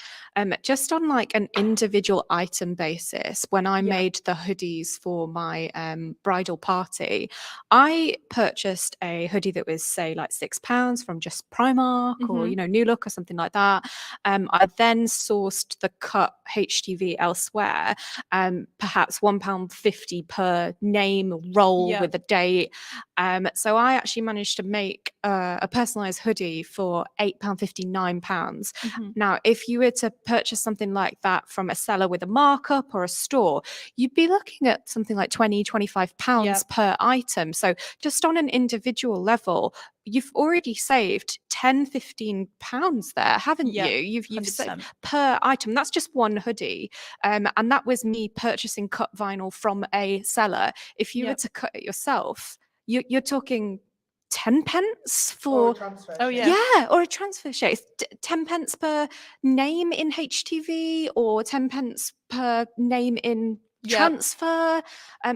Just on like an individual item basis, when I Yeah. made the hoodies for my bridal party, I purchased a hoodie that was, say, like £6 from just Primark or, Mhm. New Look or something like that. I then sourced the cut HTV elsewhere, perhaps £1.50 per name roll Yeah. with a date. So I actually managed to make a personalised hoodie for £8.50, £9. Mhm. Now, if you were to purchase something like that from a seller with a markup or a store, you'd be looking at something like £20, £25 Yeah. per item. So just on an individual level, you've already saved £10, £15 there, haven't Yeah. you? You've saved 100%. per item. That's just one hoodie. And that was me purchasing cut vinyl from a seller. If you were Yep. to cut it yourself, you're talking 10 pence Or a for, transfer Oh, sheet. yeah. yeah, or a transfer sheet. It's 10 pence per name in HTV or 10 pence per name in Yep. transfer.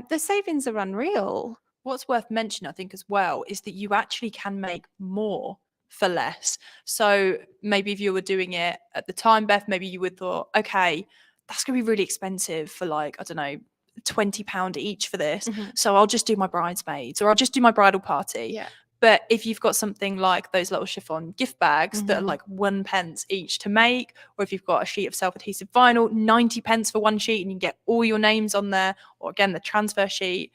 The savings are unreal. What's worth mentioning, I think, as well, is that you actually can make more for less. So maybe if you were doing it at the time, Beth, maybe you would thought, okay, that's going to be really expensive for like, I don't know, £20 each for this. Mhm. So I'll just do my bridesmaids or I'll just do my bridal party. Yeah. But if you've got something like those little chiffon gift bags that are Mhm. like 1 pence each to make, or if you've got a sheet of self-adhesive vinyl, 90 pence for one sheet and you get all your names on there, or again, the transfer sheet,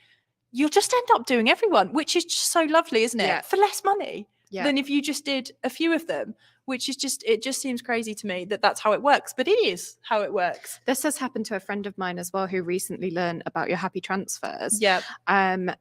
you'll just end up doing everyone, which is just so lovely, isn't it? Yeah. For less money Yeah. than if you just did a few of them, which is just, it just seems crazy to me that that's how it works, but it is how it works. This has happened to a friend of mine as well who recently learned about your happy transfers. Yeah.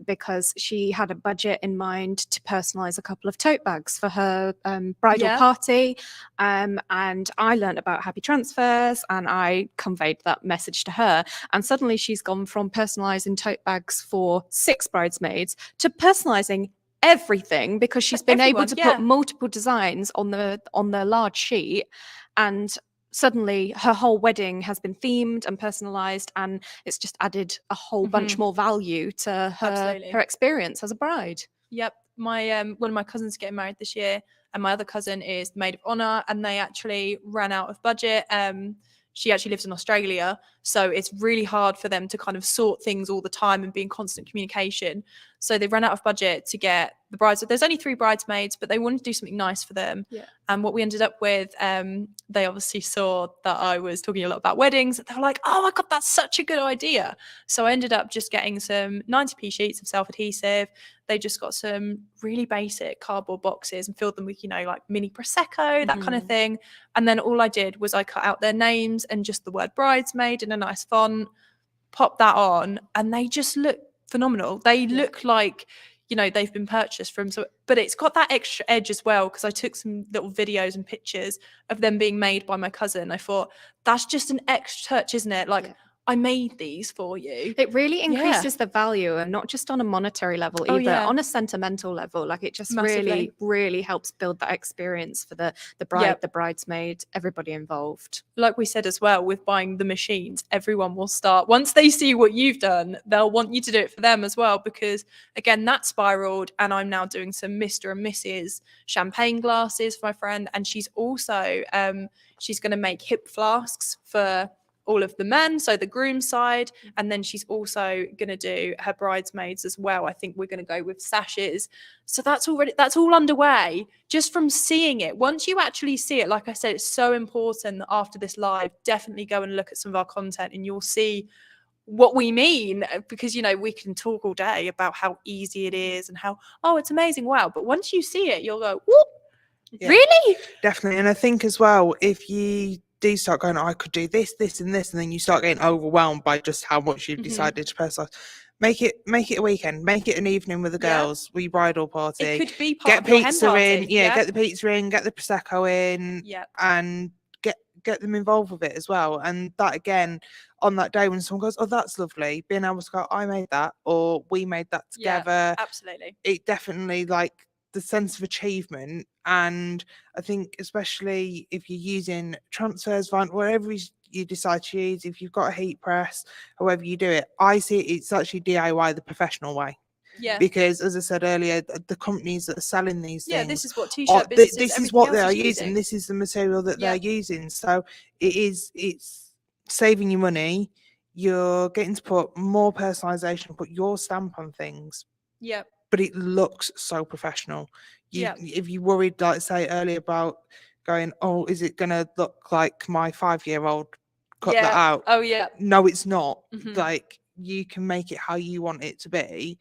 Because she had a budget in mind to personalize a couple of tote bags for her bridal Yeah. party. And I learned about happy transfers and I conveyed that message to her. And suddenly she's gone from personalizing tote bags for 6 bridesmaids to personalizing everything because she's been able everyone, to yeah. put multiple designs on the large sheet, and suddenly her whole wedding has been themed and personalized, and it's just added a whole bunch Mhm. more value to her Absolutely. experience as a bride. Yep. My one of my cousins getting married this year, and my other cousin is maid of honor, and they actually ran out of budget. She actually lives in Australia, so it's really hard for them to kind of sort things all the time and be in constant communication. So they ran out of budget to get the brides. There's only 3 bridesmaids, but they wanted to do something nice for them. Yeah. And what we ended up with, they obviously saw that I was talking a lot about weddings. They were like, "Oh my god, that's such a good idea!" So I ended up just getting some 90p sheets of self-adhesive. They just got some really basic cardboard boxes and filled them with, like mini Prosecco, that kind of Mhm. thing. And then all I did was I cut out their names and just the word bridesmaid in a nice font, popped that on, and they just look phenomenal. They look like, they've been purchased from, but it's got that extra edge as well, because I took some little videos and pictures of them being made by my cousin. I thought, that's just an extra touch, isn't it? Like, Yeah. I made these for you. It really Yeah. increases the value, and not just on a monetary level Oh, either, yeah. on a sentimental level. Like, it just Massively. really, really helps build that experience for the bride, Yep. the bridesmaid, everybody involved. Like we said as well, with buying the machines, everyone will start, once they see what you've done, they'll want you to do it for them as well, because again, that spiraled, and I'm now doing some Mr. and Mrs. champagne glasses for my friend, and she's also she's going to make hip flasks for all of the men, so the groom side, and then she's also going to do her bridesmaids as well. I think we're going to go with sashes. So that's all underway just from seeing it. Once you actually see it, like I said, it's so important that after this live, definitely go and look at some of our content, and you'll see what we mean, because we can talk all day about how easy it is and how, oh, it's amazing, wow, but once you see it, you'll go, whoop, Yeah. really? Definitely. And I think as well, if you do start going, I could do this, this, and this, and then you start getting overwhelmed by just how much you've decided to personalize, make it a weekend, make it an evening with the Yeah. girls, with your bridal party. It could be part Get of your hen pizza party. in, get the pizza in, get the prosecco in, Yep. and get them involved with it as well. And that, again, on that day when someone goes, oh, that's lovely, being able to go, I made that, or we made that together. Absolutely. It definitely, like, the sense of achievement. And I think especially if you're using transfers, whatever you decide to use, if you've got a heat press, however you do it, I see it's actually DIY the professional way. Yeah. Because, as I said earlier, the companies that are selling these Yeah, things, this is what t-shirt businesses, this is everything what else they are is using. This is the material that Yeah. they're using. So it's saving you money. You're getting to put more personalization, put your stamp on things, Yeah. but it looks so professional. Yeah. If you worried, like say earlier, about going, oh, is it gonna look like my 5-year-old cut that Yeah. out? Oh yeah. No, it's not. Mhm. Like, you can make it how you want it to be,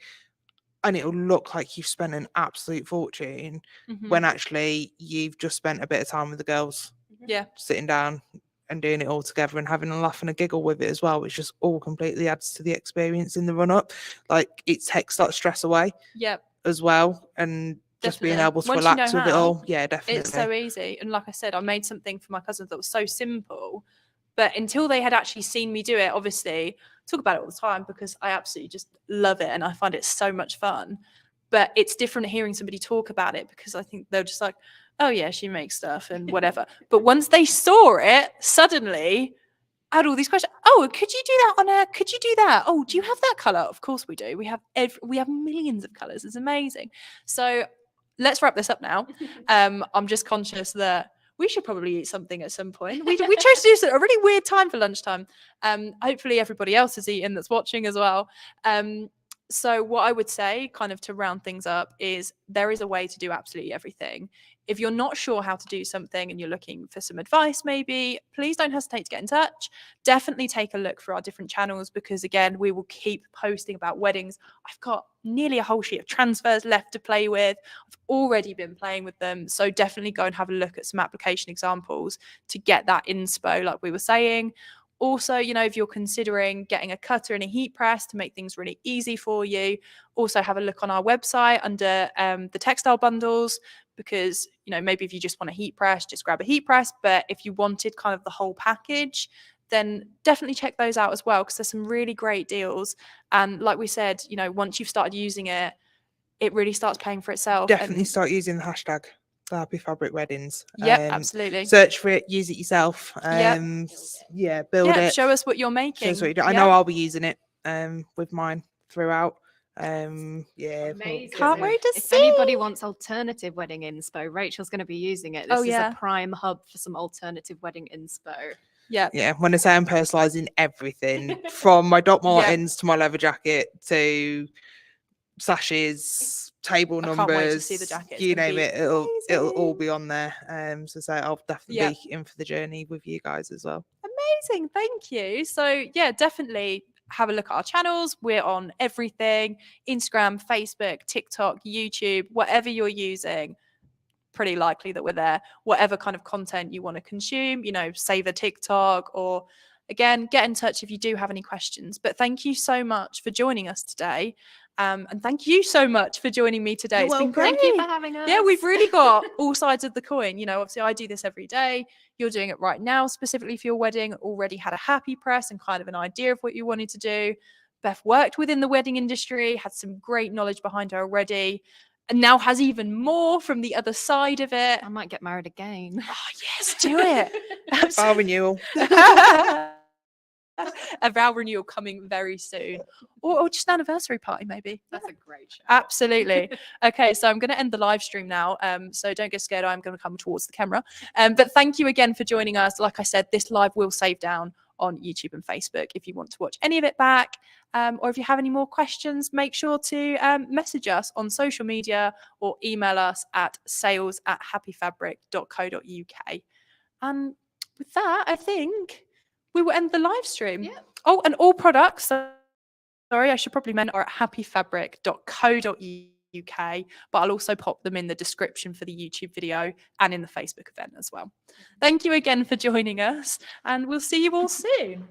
and it'll look like you've spent an absolute fortune Mhm. when actually you've just spent a bit of time with the girls, Yeah. sitting down and doing it all together and having a laugh and a giggle with it as well, which just all completely adds to the experience in the run up. Like, it takes that stress away Yeah. as well, and just being Definitely. able to Once you know relax with it how, all. Yeah, definitely. it's so easy. And like I said, I made something for my cousins that was so simple, but until they had actually seen me do it, obviously, I talk about it all the time because I absolutely just love it and I find it so much fun. But it's different hearing somebody talk about it because I think they're just like, oh yeah, she makes stuff and whatever. But once they saw it, suddenly I had all these questions. Oh, could you do that on a? Could you do that? Oh, do you have that color? Of course we do. We have millions of colors. It's amazing. So let's wrap this up now. I'm just conscious that we should probably eat something at some point. We chose to do this at a really weird time for lunchtime. Hopefully everybody else is eating that's watching as well. So what I would say, kind of to round things up, is there is a way to do absolutely everything. If you're not sure how to do something and you're looking for some advice, maybe, please don't hesitate to get in touch. Definitely take a look for our different channels because, again, we will keep posting about weddings. I've got nearly a whole sheet of transfers left to play with. I've already been playing with them. So definitely go and have a look at some application examples to get that inspo, like we were saying. Also, if you're considering getting a cutter and a heat press to make things really easy for you, also have a look on our website under the textile bundles because, maybe if you just want a heat press, just grab a heat press. But if you wanted kind of the whole package, then definitely check those out as well because there's some really great deals. And like we said, once you've started using it, it really starts paying for itself. Definitely start using the hashtag the Happy Fabric Weddings. Yep, absolutely. Search for it, use it yourself. Yep. Build it. Show us what you're Show making. us what you do. I know I'll be using it with mine throughout. Amazing. Can't wait to If see. anybody wants alternative wedding inspo, Rachel's going to be using it. This is yeah. a prime hub for some alternative wedding inspo. Yeah, when I say I'm personalising everything from my Doc Martens to my leather jacket to sashes, table I numbers, can't wait to see the jacket. It's you gonna name be it, it'll all amazing. be on there. So I'll definitely be in for the journey with you guys as well. Amazing, thank you. So yeah, definitely have a look at our channels. We're on everything: Instagram, Facebook, TikTok, YouTube, whatever you're using. Pretty likely that we're there. Whatever kind of content you want to consume, save a TikTok or, again, get in touch if you do have any questions. But thank you so much for joining us today. And thank you so much for joining me today. It's been great. Thank you for having us. Yeah, we've really got all sides of the coin. Obviously I do this every day. You're doing it right now, specifically for your wedding, already had a happy press and kind of an idea of what you wanted to do. Beth worked within the wedding industry, had some great knowledge behind her already, and now has even more from the other side of it. I might get married again. Oh, yes, do it. Vow renewal. A vow renewal coming very soon. Or just an anniversary party, maybe. That's a great show. Absolutely. Okay, so I'm going to end the live stream now. So don't get scared. I'm going to come towards the camera. But thank you again for joining us. Like I said, this live will save down on YouTube and Facebook if you want to watch any of it back. Or if you have any more questions, make sure to message us on social media or email us at sales@happyfabric.co.uk. And with that, I think we will end the live stream. Yeah. Oh, and all products, sorry, I should probably mention, are at happyfabric.co.uk, but I'll also pop them in the description for the YouTube video and in the Facebook event as well. Thank you again for joining us, and we'll see you all soon.